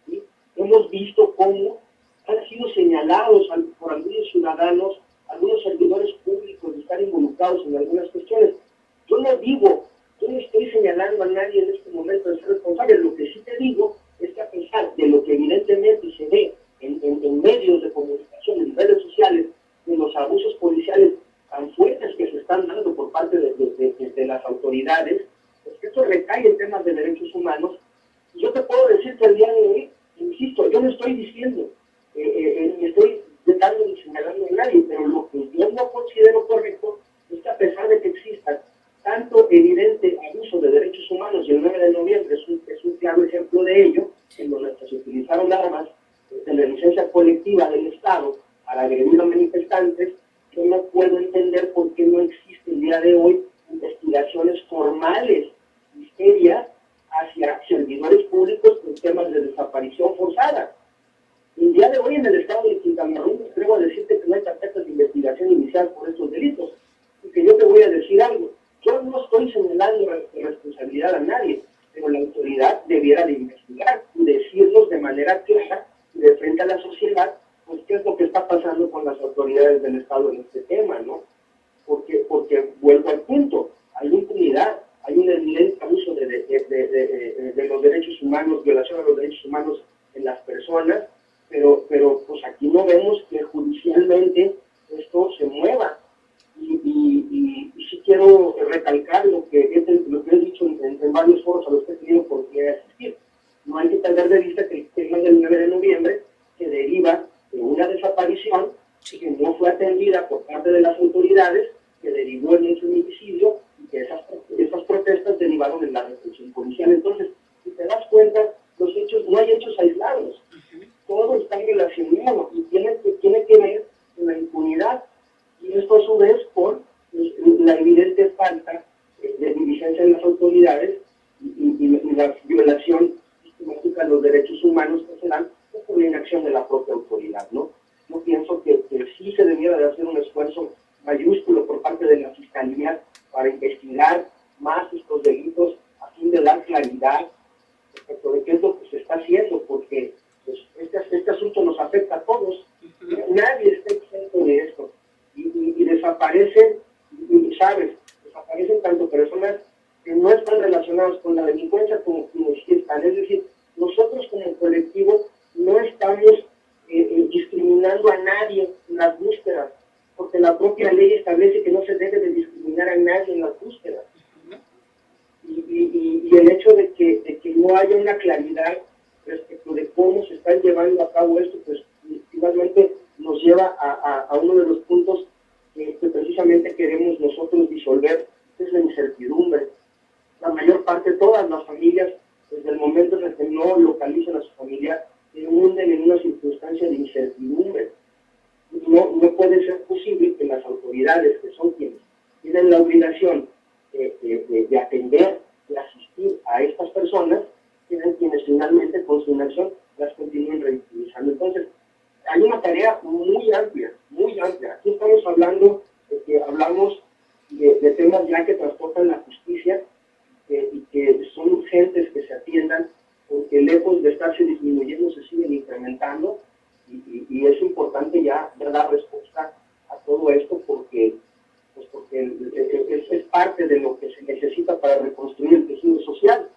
¿Sí? Hemos visto cómo han sido señalados por algunos ciudadanos, algunos servidores públicos de estar involucrados en algunas cuestiones. Yo no estoy señalando a nadie en este momento de ser responsable. Lo que sí te digo es que a pesar de lo que evidentemente se ve en medios de comunicación, en redes sociales, de los abusos policiales tan fuertes que se están dando por parte de las autoridades, pues que esto recae en temas de derechos humanos. Y yo te puedo decir que al día de hoy, insisto, yo no estoy diciendo, ni estoy tratando ni señalando a nadie, pero lo que yo no considero correcto es que a pesar de que exista tanto evidente abuso de derechos humanos, y el 9 de noviembre es un claro ejemplo de ello, en donde se utilizaron armas de la licencia colectiva del Estado para agredir a manifestantes, yo no puedo entender por qué no existe el día de hoy investigaciones formales y serias hacia servidores públicos con temas de desaparición forzada. El día de hoy en el estado de Quintana Roo me atrevo a decirte que no hay carpetas de investigación inicial por estos delitos. Y que yo te voy a decir algo. Yo no estoy señalando responsabilidad a nadie, pero la autoridad debiera de investigar y decirnos de manera clara y de frente a la sociedad, pues qué es lo que está pasando con las autoridades del Estado en este tema, ¿no? Porque vuelvo al punto, hay impunidad, hay un evidente abuso de los derechos humanos, violación a los derechos humanos en las personas, pero pues aquí no vemos que judicialmente esto se mueva. Y sí quiero recalcar lo que he dicho en varios foros a los que he tenido oportunidad de asistir. No hay que perder de vista que el tema del 9 de noviembre se deriva de una desaparición que no fue atendida por parte de las autoridades, que derivó en un feminicidio y que esas protestas derivaron en la represión policial. Entonces, si te das cuenta, los hechos, no hay hechos aislados. Todo está relacionado y tiene que ver con la impunidad, y esto a su vez por la evidente falta de diligencia en las autoridades y la violación sistemática de los derechos humanos que se dan por la inacción de la propia autoridad, ¿no? Yo pienso que sí se debiera de hacer un esfuerzo mayúsculo por parte de la Fiscalía para investigar más estos delitos a fin de dar claridad respecto de qué es lo que se está haciendo, porque pues, este asunto nos afecta a todos. Nadie está exento de esto. Y desaparecen, ¿sabes? Desaparecen tanto personas que no están relacionadas con la delincuencia como quienes sí están. Es decir, nosotros como colectivo no estamos discriminando a nadie en las búsquedas, porque la propia ley establece que no se debe de discriminar a nadie en las búsquedas. Y el hecho de que no haya una claridad respecto de cómo se está llevando a cabo esto, pues igualmente nos lleva a uno de los puntos que precisamente queremos nosotros disolver, que es la incertidumbre. La mayor parte, todas las familias, desde el momento en el que no localizan a su familia, se hunden en una circunstancia de incertidumbre. No puede ser posible que las autoridades, que son quienes tienen la obligación de atender, de asistir a estas personas, sean quienes finalmente con su inacción las continúen revictimizando. Entonces, hay una tarea muy amplia, muy amplia. Aquí estamos hablando hablamos de temas ya que transportan la justicia y que son urgentes que se atiendan, porque lejos de estarse disminuyendo se siguen incrementando y es importante ya dar respuesta a todo esto porque es parte de lo que se necesita para reconstruir el tejido social.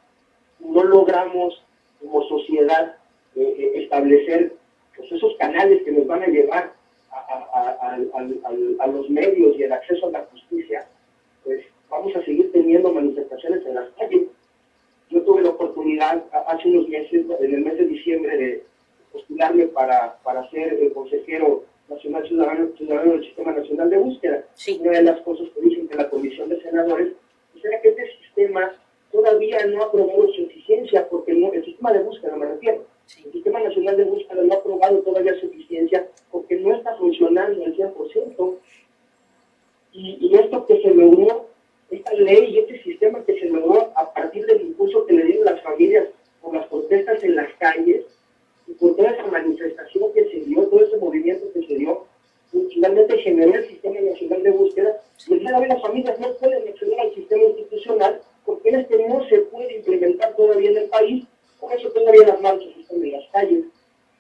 No logramos como sociedad establecer pues, esos canales que nos van a llevar a los medios y el acceso a la justicia, pues vamos a seguir teniendo manifestaciones en las calles. Yo tuve la oportunidad hace unos meses, en el mes de diciembre, de postularme para ser el consejero nacional ciudadano del Sistema Nacional de Búsqueda. Sí. Una de las cosas que dicen que la Comisión de Senadores es que este sistema todavía no ha probado su eficiencia, porque el sistema de búsqueda, me refiero, el Sistema Nacional de Búsqueda no ha probado todavía su eficiencia porque no está funcionando al 100%. Y esto que se logró, esta ley y este sistema que se logró a partir del impulso que le dieron las familias por las protestas en las calles y por toda esa manifestación que se dio, todo ese movimiento que se dio, finalmente generó el Sistema Nacional de Búsqueda, y el día de hoy las familias no pueden acceder al sistema institucional porque no se puede implementar todavía en el país, por eso todavía las marchas están en las calles.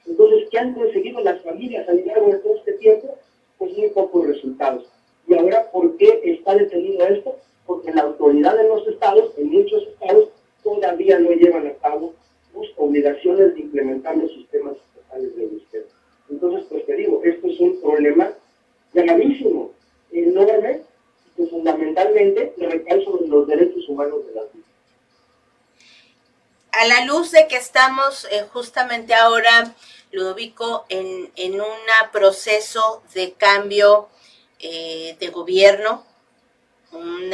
Entonces, ¿qué han conseguido las familias a lo largo de todo este tiempo? Pues muy pocos resultados. Y ahora, ¿por qué está detenido esto? Porque la autoridad de los estados, en muchos estados, todavía no llevan a cabo sus obligaciones de implementar los sistemas estatales de búsqueda. Entonces, pues te digo, esto es un problema gravísimo, enorme, que fundamentalmente recae sobre los derechos humanos de las víctimas. A la luz de que estamos justamente ahora, Ludovico, en un proceso de cambio de gobierno, un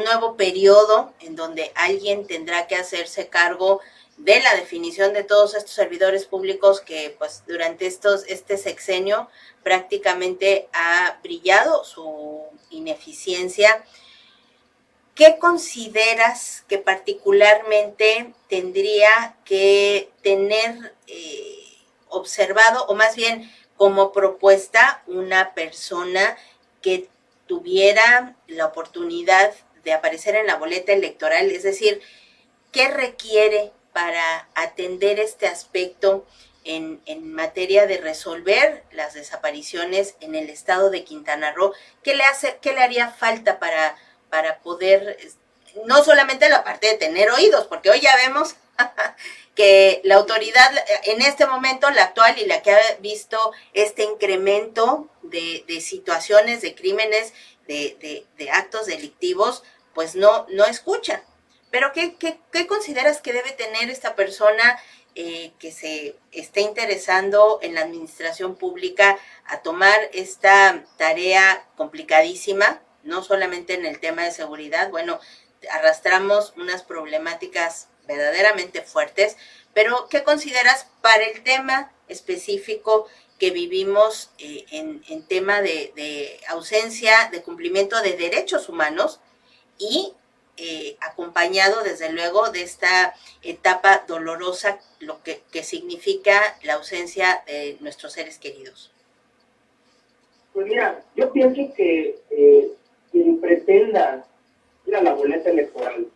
nuevo periodo en donde alguien tendrá que hacerse cargo de la definición de todos estos servidores públicos que pues durante este sexenio prácticamente ha brillado su ineficiencia. ¿Qué consideras que particularmente tendría que tener observado, o más bien como propuesta, una persona que tuviera la oportunidad de aparecer en la boleta electoral? Es decir, ¿qué requiere para atender este aspecto en materia de resolver las desapariciones en el estado de Quintana Roo? ¿Qué le haría falta para poder, no solamente la parte de tener oídos, porque hoy ya vemos que la autoridad en este momento, la actual y la que ha visto este incremento de situaciones, de crímenes, de actos delictivos, pues no escucha? Pero ¿qué consideras que debe tener esta persona que se esté interesando en la administración pública a tomar esta tarea complicadísima? No solamente en el tema de seguridad, bueno, arrastramos unas problemáticas verdaderamente fuertes, pero ¿qué consideras para el tema específico que vivimos en tema de ausencia de cumplimiento de derechos humanos y acompañado desde luego de esta etapa dolorosa, lo que significa la ausencia de nuestros seres queridos? Pues mira, yo pienso que quien pretenda ir a la boleta electoral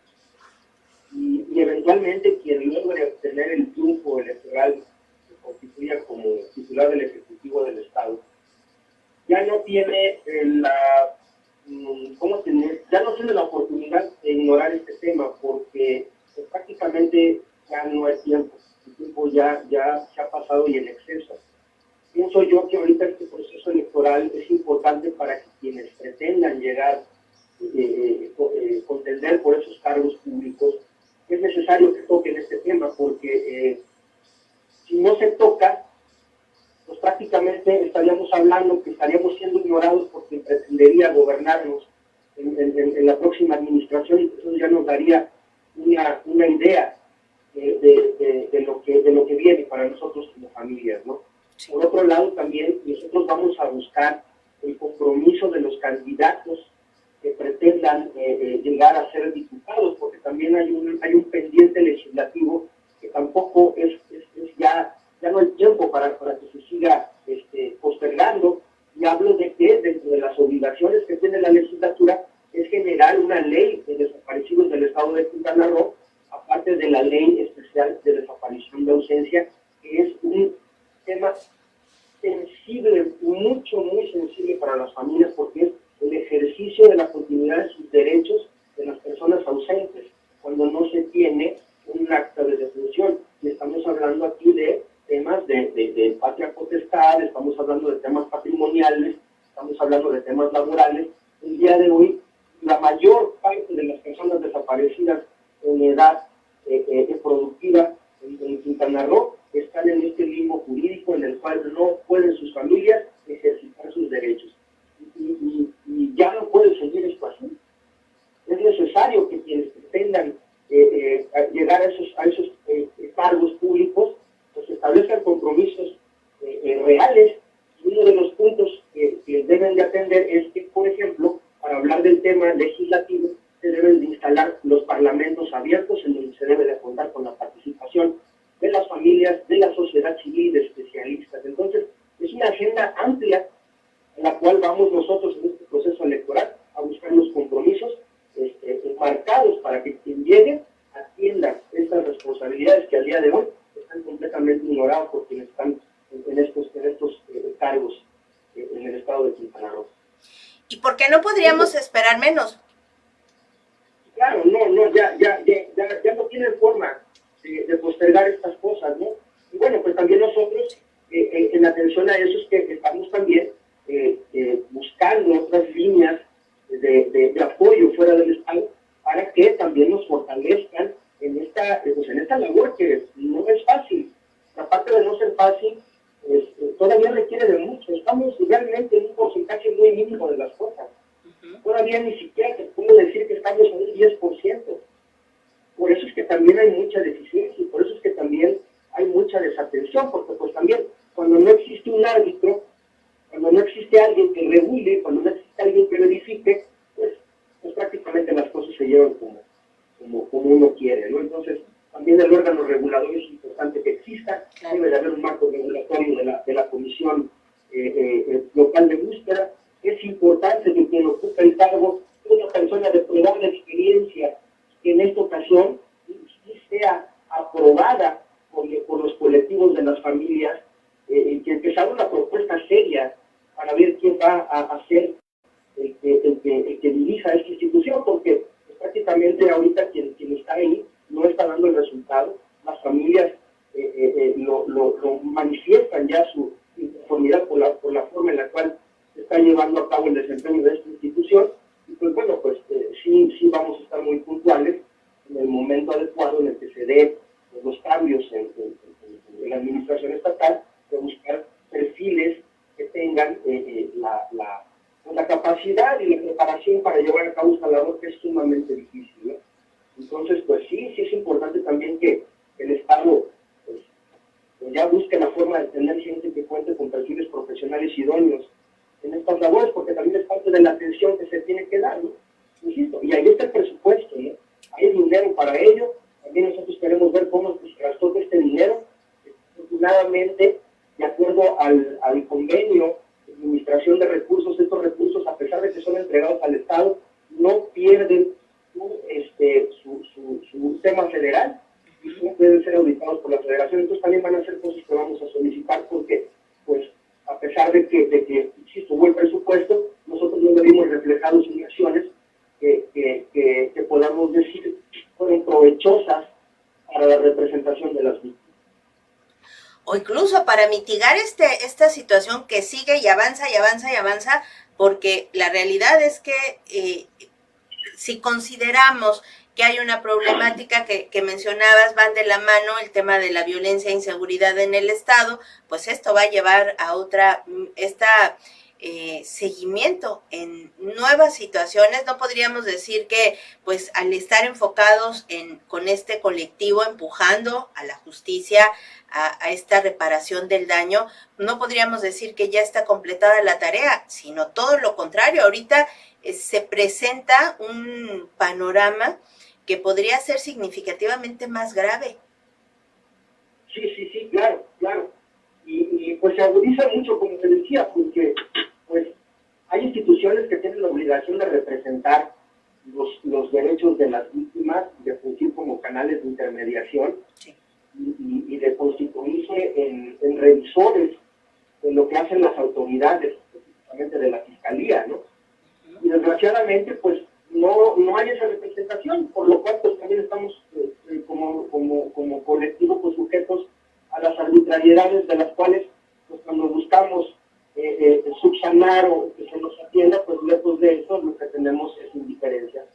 y eventualmente quien logre obtener el triunfo electoral que constituya como titular del Ejecutivo del Estado, ya no tiene ya no tiene la oportunidad de ignorar este tema, porque pues, prácticamente ya no hay tiempo. El tiempo ya se ha pasado y en exceso. Pienso yo que ahorita este proceso electoral es importante para que quienes pretendan llegar, contender por esos cargos públicos, es necesario que toquen este tema, porque si no se toca, pues prácticamente estaríamos hablando que estaríamos siendo ignorados por quien pretendería gobernarnos en la próxima administración, y eso ya nos daría una idea de lo que viene para nosotros como familias, ¿no? Sí. Por otro lado, también nosotros vamos a buscar el compromiso de los candidatos que pretendan llegar a ser diputados, porque también hay un pendiente legislativo que tampoco ya no hay tiempo para que se siga postergando. Y hablo de que dentro de las obligaciones que tiene la legislatura es generar una ley de desaparecidos del estado de Quintana Roo, aparte de la ley especial de desaparición de ausencia, que es un tema sensible, muy sensible para las familias, porque es el ejercicio de la continuidad de sus derechos de las personas ausentes cuando no se tiene un acta de defunción. Y estamos hablando aquí de temas de patria potestad, estamos hablando de temas patrimoniales, estamos hablando de temas laborales. El día de hoy, la mayor parte de las personas desaparecidas en edad productiva en Quintana Roo están en este limbo jurídico en el cual no pueden sus familias ejercitar sus derechos. Y ya no puede seguir esto así. Es necesario que quienes pretendan llegar a esos cargos públicos pues establezcan compromisos reales. Y uno de los puntos que deben de atender es que, por ejemplo, para hablar del tema legislativo, se deben de instalar los parlamentos abiertos en donde se debe de contar con la participación de las familias, de la sociedad civil, de especialistas. Entonces, amplia en la cual vamos nosotros en este proceso electoral a buscar los compromisos marcados para que quien llegue atienda estas responsabilidades que al día de hoy están completamente ignoradas por quienes están en estos cargos en el estado de Quintana Roo. ¿Y por qué no podríamos esperar menos? Claro, no, ya no tienen forma de postergar estas cosas, ¿no? Y bueno, pues también nosotros, en atención a eso, es que estamos también buscando otras líneas de apoyo fuera del Estado para que también nos fortalezcan en esta labor que no es fácil. Aparte de no ser fácil, todavía requiere de mucho. Estamos realmente en un porcentaje muy mínimo de las cosas. Todavía ni siquiera te puedo decir que estamos en un 10%. Por eso es que también hay mucha deficiencia y por eso es que también hay mucha desatención, porque pues también cuando no existe un árbitro, cuando no existe alguien que regule, cuando no existe alguien que verifique, pues prácticamente las cosas se llevan como uno quiere, ¿no? Entonces, también el órgano regulador es importante que exista, claro. Debe de haber un marco regulatorio de la Comisión Local de Búsqueda. Es importante que quien ocupe el cargo sea una persona de probable experiencia, que en esta ocasión sí sea aprobada por los colectivos de las familias, que se haga una propuesta seria para ver quién va a ser el que dirija esta institución, porque pues, prácticamente ahorita quien está ahí no está dando el resultado. Las familias lo manifiestan ya su inconformidad por la forma en la cual se está llevando a cabo el desempeño de esta institución. Y pues bueno, pues sí vamos a estar muy puntuales en el momento adecuado en el que se dé los cambios en la administración estatal, de buscar perfiles que tengan la capacidad y la preparación para llevar a cabo esta labor que es sumamente difícil, ¿no? Entonces, pues sí es importante también que el Estado pues ya busque la forma de tener gente que cuente con perfiles profesionales idóneos en estas labores, porque también es parte de la atención que se tiene que dar, ¿no? Insisto, y ahí está el presupuesto, ¿no? Hay dinero para ello. También nosotros queremos ver cómo se gastó este dinero. Afortunadamente, de acuerdo al convenio de administración de recursos, estos recursos, a pesar de que son entregados al Estado, no pierden su tema federal y no pueden ser auditados por la Federación. Entonces también van a ser cosas que vamos a solicitar porque, pues, a pesar de que insisto, hubo el presupuesto, nosotros no lo vimos reflejados en acciones que podamos decir fueron provechosas para la representación de las víctimas. O incluso para mitigar esta situación que sigue y avanza y avanza y avanza, porque la realidad es que si consideramos que hay una problemática que mencionabas, van de la mano el tema de la violencia e inseguridad en el Estado, pues esto va a llevar a seguimiento en nuevas situaciones. No podríamos decir que pues al estar enfocados con este colectivo empujando a la justicia, a esta reparación del daño, no podríamos decir que ya está completada la tarea, sino todo lo contrario. Ahorita se presenta un panorama que podría ser significativamente más grave. Sí, claro. Y pues se agudiza mucho, como te decía, porque pues hay instituciones que tienen la obligación de representar los derechos de las víctimas, de fungir como canales de intermediación, sí. y de constituirse en revisores de lo que hacen las autoridades, específicamente de la Fiscalía, ¿no? Y desgraciadamente, pues, no hay esa representación, por lo cual pues también estamos como colectivo pues sujetos a las arbitrariedades de las cuales pues cuando buscamos subsanar o que se nos atienda, pues lejos de eso lo que tenemos es indiferencia.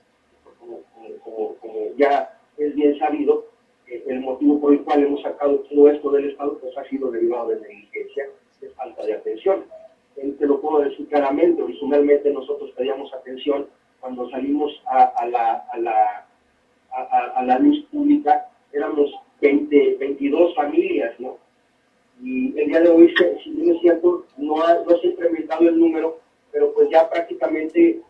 Como ya es bien sabido, el motivo por el cual hemos sacado todo esto del Estado pues ha sido derivado de negligencia, de falta de atención. Te lo puedo decir claramente, originalmente nosotros pedíamos atención cuando salimos a la luz pública, éramos 22 familias, ¿no? Y el día de hoy, si bien es cierto, no se ha incrementado el número, pero pues ya prácticamente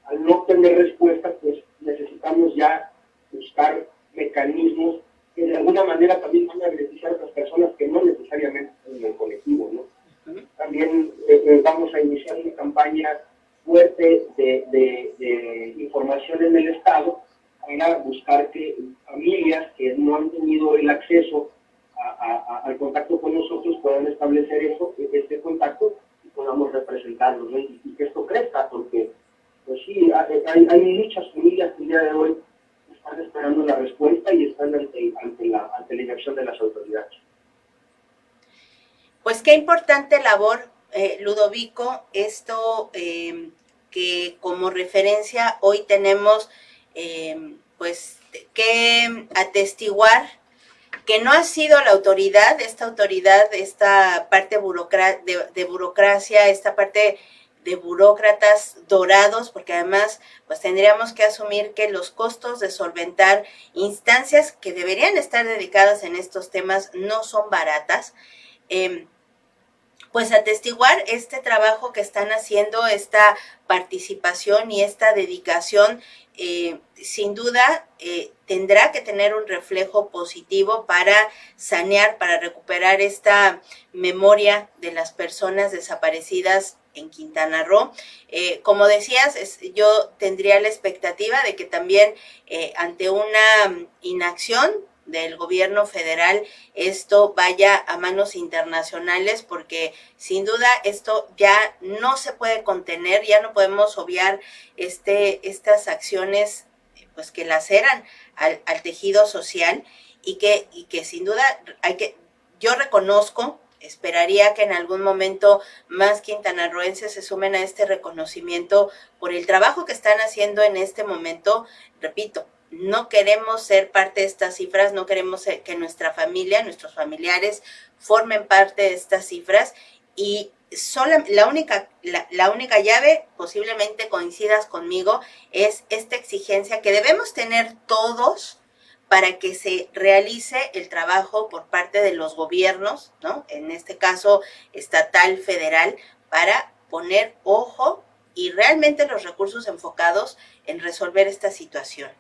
al no tener respuesta, pues necesitamos ya buscar mecanismos que de alguna manera también van a beneficiar a otras personas que no necesariamente son en el colectivo, ¿no? También acceso al contacto con nosotros puedan establecer este contacto y podamos representarlos, ¿no? Y que esto crezca, porque pues sí, hay muchas familias que el día de hoy están esperando la respuesta y están ante la inacción de las autoridades. Pues qué importante labor, Ludovico, esto que como referencia hoy tenemos pues que atestiguar que no ha sido la autoridad, esta parte de burocracia, esta parte de burócratas dorados, porque además pues tendríamos que asumir que los costos de solventar instancias que deberían estar dedicadas en estos temas no son baratas. Pues atestiguar este trabajo que están haciendo, esta participación y esta dedicación, sin duda tendrá que tener un reflejo positivo para sanear, para recuperar esta memoria de las personas desaparecidas en Quintana Roo. Como decías, yo tendría la expectativa de que también ante una inacción del gobierno federal esto vaya a manos internacionales, porque sin duda esto ya no se puede contener, ya no podemos obviar estas acciones pues que laceran al tejido social y que sin duda yo reconozco, esperaría que en algún momento más quintanarroenses se sumen a este reconocimiento por el trabajo que están haciendo en este momento. Repito, no queremos ser parte de estas cifras, no queremos que nuestra familia, nuestros familiares formen parte de estas cifras, y la única llave, posiblemente coincidas conmigo, es esta exigencia que debemos tener todos para que se realice el trabajo por parte de los gobiernos, ¿no? En este caso estatal, federal, para poner ojo y realmente los recursos enfocados en resolver esta situación.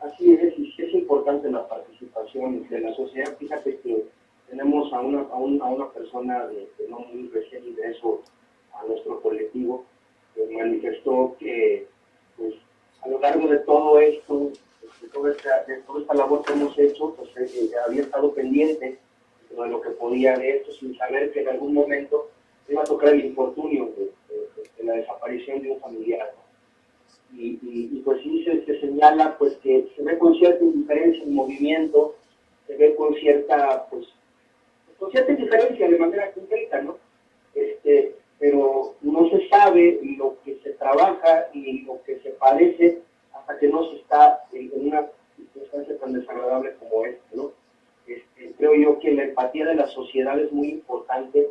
Así es, y sí es importante la participación de la sociedad. Fíjate que tenemos a una persona de no muy recién ingreso a nuestro colectivo que manifestó que pues, a lo largo de todo esto, de toda esta labor que hemos hecho, pues había estado pendiente de lo que podía de esto, sin saber que en algún momento iba a tocar el infortunio de la desaparición de un familiar. Y pues sí se señala pues que se ve con cierta indiferencia el movimiento, se ve con cierta indiferencia de manera concreta, ¿no? Pero no se sabe lo que se trabaja y lo que se padece hasta que no se está en una circunstancia tan desagradable como esta, ¿no? Creo yo que la empatía de la sociedad es muy importante,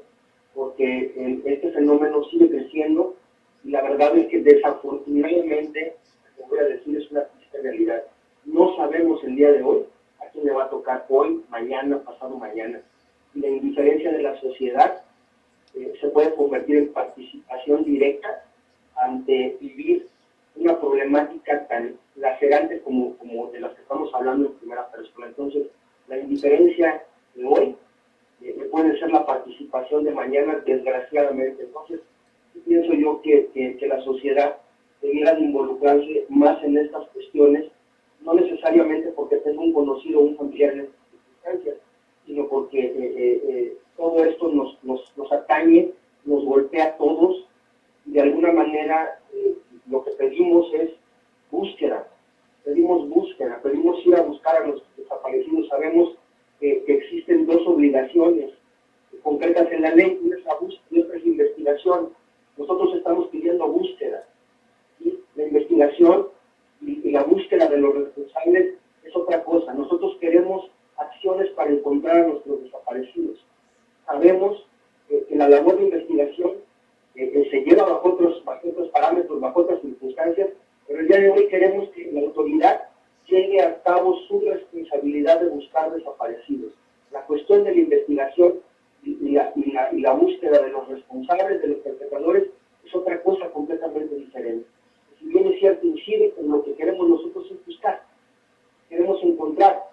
porque este fenómeno sigue creciendo. Y la verdad es que desafortunadamente, lo voy a decir, es una triste realidad. No sabemos el día de hoy a quién le va a tocar hoy, mañana, pasado mañana. Y la indiferencia de la sociedad se puede convertir en participación directa ante vivir una problemática tan lacerante como de las que estamos hablando en primera persona. Entonces, la indiferencia de hoy puede ser la participación de mañana, desgraciadamente. Entonces, pienso yo que la sociedad debiera de involucrarse más en estas cuestiones, no necesariamente porque tenga un conocido o un familiar en estas circunstancias, sino porque todo esto nos atañe, nos golpea a todos, y de alguna manera lo que pedimos es búsqueda, pedimos ir a buscar a los desaparecidos. Sabemos que existen dos obligaciones concretas en la ley, una es la búsqueda y otra es la investigación. Nosotros estamos pidiendo búsqueda, ¿sí? La investigación y la búsqueda de los responsables es otra cosa. Nosotros queremos acciones para encontrar a nuestros desaparecidos. Sabemos que la labor de investigación se lleva bajo otros parámetros, bajo otras circunstancias, pero el día de hoy queremos que la autoridad lleve a cabo su responsabilidad de buscar desaparecidos. La cuestión de la investigación y la búsqueda de los responsables, de los perpetradores, es otra cosa completamente diferente. Si bien es cierto, incide en lo que queremos nosotros es buscar, queremos encontrar,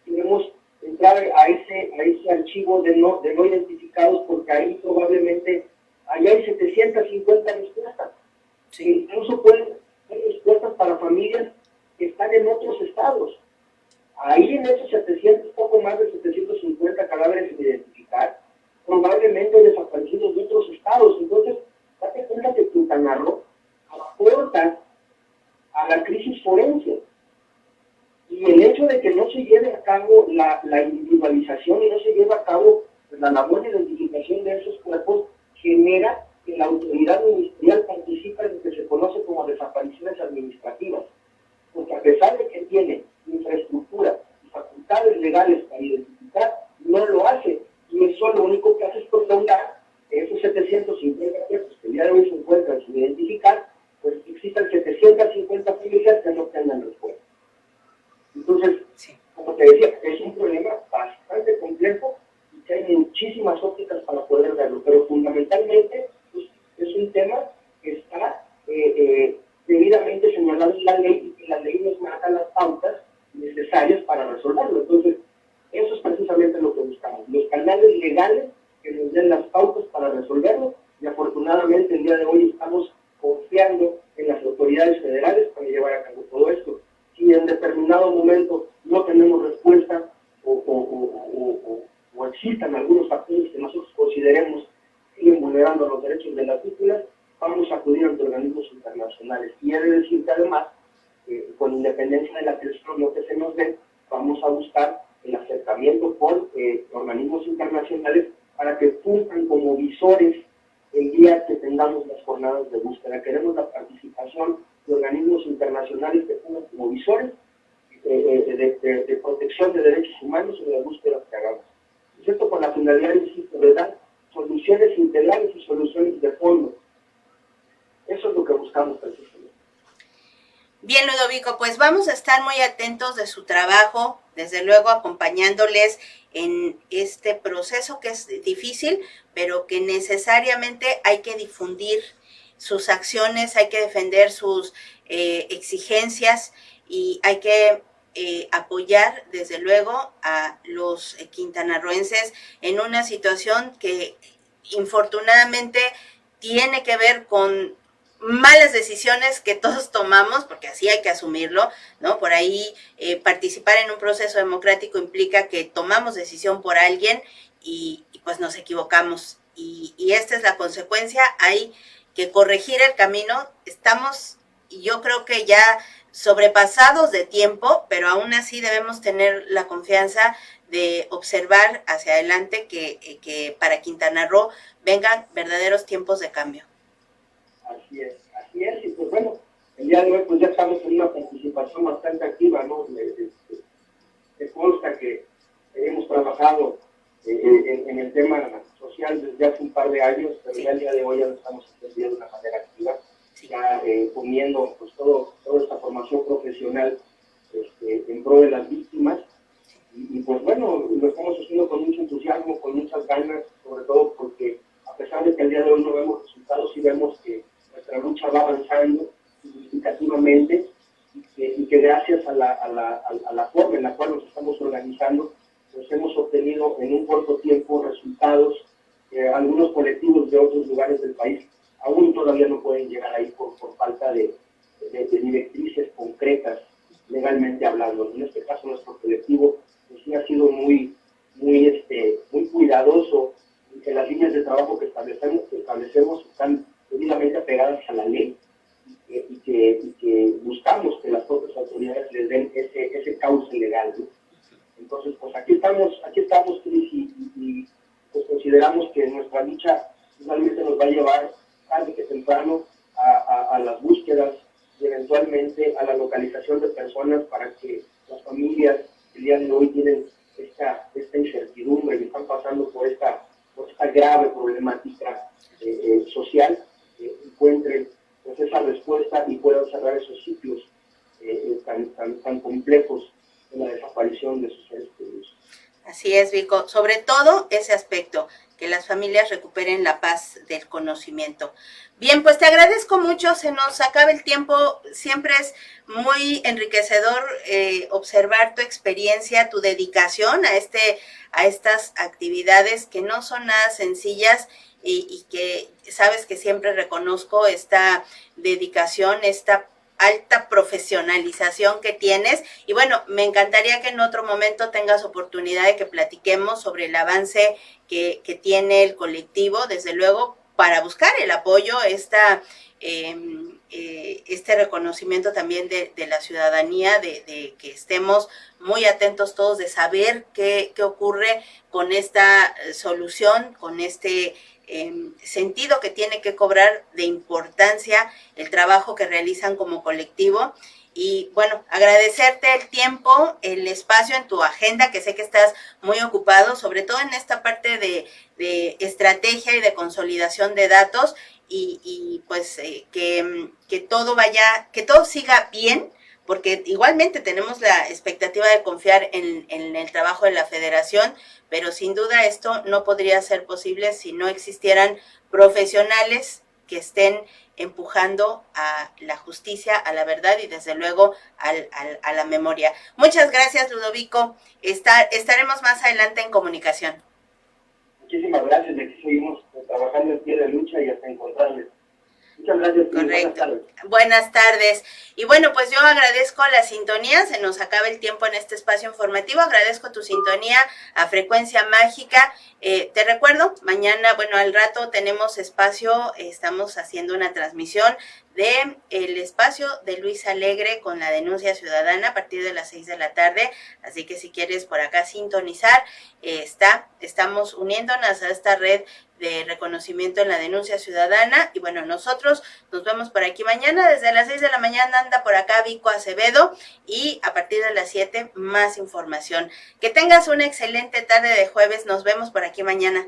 queremos entrar a ese archivo de no identificados, porque ahí probablemente allá hay 750 respuestas. Sí. Incluso pueden ser respuestas para familias que están en otros estados. Ahí en esos 700, poco más de 750 cadáveres sin identificar, probablemente desaparecidos de otros estados. Entonces, date cuenta que Quintana Roo aporta a la crisis forense. Y el hecho de que no se lleve a cabo la individualización y no se lleve a cabo la labor de identificación de esos cuerpos genera que la autoridad ministerial participe en lo que se conoce como desapariciones administrativas. Porque a pesar de que tiene infraestructura y facultades legales para identificar, no lo hace. Y eso lo único que hace es prolongar esos 750 cuerpos que el día de hoy se encuentran sin identificar, pues existen 750 familias que no tengan respuesta. Entonces, como te decía, es un problema bastante complejo y que hay muchísimas ópticas para poder verlo, pero fundamentalmente pues, es un tema que está debidamente señalado en la ley y que la ley nos marca las pautas necesarias para resolverlo. Entonces, eso es precisamente lo que buscamos, los canales legales que nos den las pautas para resolverlo, y afortunadamente el día de hoy estamos confiando en las autoridades federales para llevar a cabo todo esto. Si en determinado momento no tenemos respuesta o existan algunos factores que nosotros consideremos siguen vulnerando los derechos de las víctimas, vamos a acudir ante organismos internacionales. Quiere decir que además, con independencia de la atención lo que se nos dé, vamos a buscar el acercamiento con organismos internacionales para que cumplan como visores el día que tengamos las jornadas de búsqueda. Queremos la participación de organismos internacionales que cumplan como visores de protección de derechos humanos en las búsquedas que hagamos. Esto con la finalidad, insisto, de dar soluciones integrales y soluciones de fondo. Eso es lo que buscamos precisamente. Bien, Ludovico, pues vamos a estar muy atentos de su trabajo, desde luego acompañándoles en este proceso que es difícil, pero que necesariamente hay que difundir sus acciones, hay que defender sus exigencias y hay que apoyar desde luego a los quintanarroenses en una situación que infortunadamente tiene que ver con malas decisiones que todos tomamos, porque así hay que asumirlo, ¿no? Por ahí participar en un proceso democrático implica que tomamos decisión por alguien y pues nos equivocamos. Y esta es la consecuencia, hay que corregir el camino. Estamos, y yo creo que ya sobrepasados de tiempo, pero aún así debemos tener la confianza de observar hacia adelante que para Quintana Roo vengan verdaderos tiempos de cambio. Así es, y pues bueno, el día de hoy pues ya estamos en una participación bastante activa, ¿no? Me consta que hemos trabajado en el tema social desde hace un par de años, pero ya el día de hoy ya lo estamos entendiendo de una manera activa, ya poniendo pues toda esta formación profesional en pro de las víctimas, y pues bueno, lo estamos haciendo con mucho entusiasmo, con muchas ganas, sobre todo porque a pesar de que el día de hoy no vemos resultados, sí vemos que nuestra lucha va avanzando significativamente y que gracias a la forma en la cual nos estamos organizando, pues hemos obtenido en un corto tiempo resultados que algunos colectivos de otros lugares del país aún todavía no pueden llegar ahí por falta de directrices concretas, legalmente hablando. En este caso nuestro colectivo pues, sí ha sido muy cuidadoso en que las líneas de trabajo que establecemos están debidamente apegadas a la ley y que buscamos que las propias autoridades les den ese cauce legal, ¿no? Entonces, pues aquí estamos, Cris, y pues consideramos que nuestra lucha finalmente nos va a llevar tarde que temprano a las búsquedas y eventualmente a la localización de personas para que las familias el día de hoy tienen esta incertidumbre y están pasando por esta grave problemática social, encuentren pues, esa respuesta y puedan cerrar esos ciclos tan complejos en la desaparición de sus seres queridos. Así es, Vico. Sobre todo ese aspecto, que las familias recuperen la paz del conocimiento. Bien, pues te agradezco mucho, se nos acaba el tiempo, siempre es muy enriquecedor observar tu experiencia, tu dedicación a estas actividades que no son nada sencillas y que sabes que siempre reconozco esta dedicación, esta alta profesionalización que tienes. Y bueno, me encantaría que en otro momento tengas oportunidad de que platiquemos sobre el avance que tiene el colectivo, desde luego, para buscar el apoyo, este reconocimiento también de la ciudadanía, de que estemos muy atentos todos, de saber qué ocurre con esta solución, con este sentido que tiene que cobrar de importancia el trabajo que realizan como colectivo. Y bueno, agradecerte el tiempo, el espacio en tu agenda, que sé que estás muy ocupado, sobre todo en esta parte de estrategia y de consolidación de datos, y pues que todo siga bien, porque igualmente tenemos la expectativa de confiar en el trabajo de la Federación, pero sin duda esto no podría ser posible si no existieran profesionales que estén empujando a la justicia, a la verdad y desde luego a la memoria. Muchas gracias, Ludovico. Estaremos más adelante en comunicación. Muchísimas gracias, de aquí seguimos trabajando en pie de lucha y hasta encontrarles. Muchas gracias. Correcto. Buenas tardes. Y bueno, pues yo agradezco la sintonía, se nos acaba el tiempo en este espacio informativo, agradezco tu sintonía a Frecuencia Mágica. Te recuerdo, mañana, bueno, al rato tenemos espacio, estamos haciendo una transmisión de el espacio de Luis Alegre con la denuncia ciudadana a partir de las 6 de la tarde, así que si quieres por acá sintonizar, estamos uniéndonos a esta red de reconocimiento en la denuncia ciudadana. Y bueno, nosotros nos vemos por aquí mañana, desde las 6 de la mañana anda por acá Vico Acevedo, y a partir de las 7 más información. Que tengas una excelente tarde de jueves, nos vemos por aquí mañana.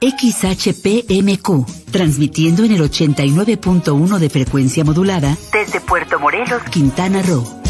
XHPMQ, transmitiendo en el 89.1 de frecuencia modulada desde Puerto Morelos, Quintana Roo.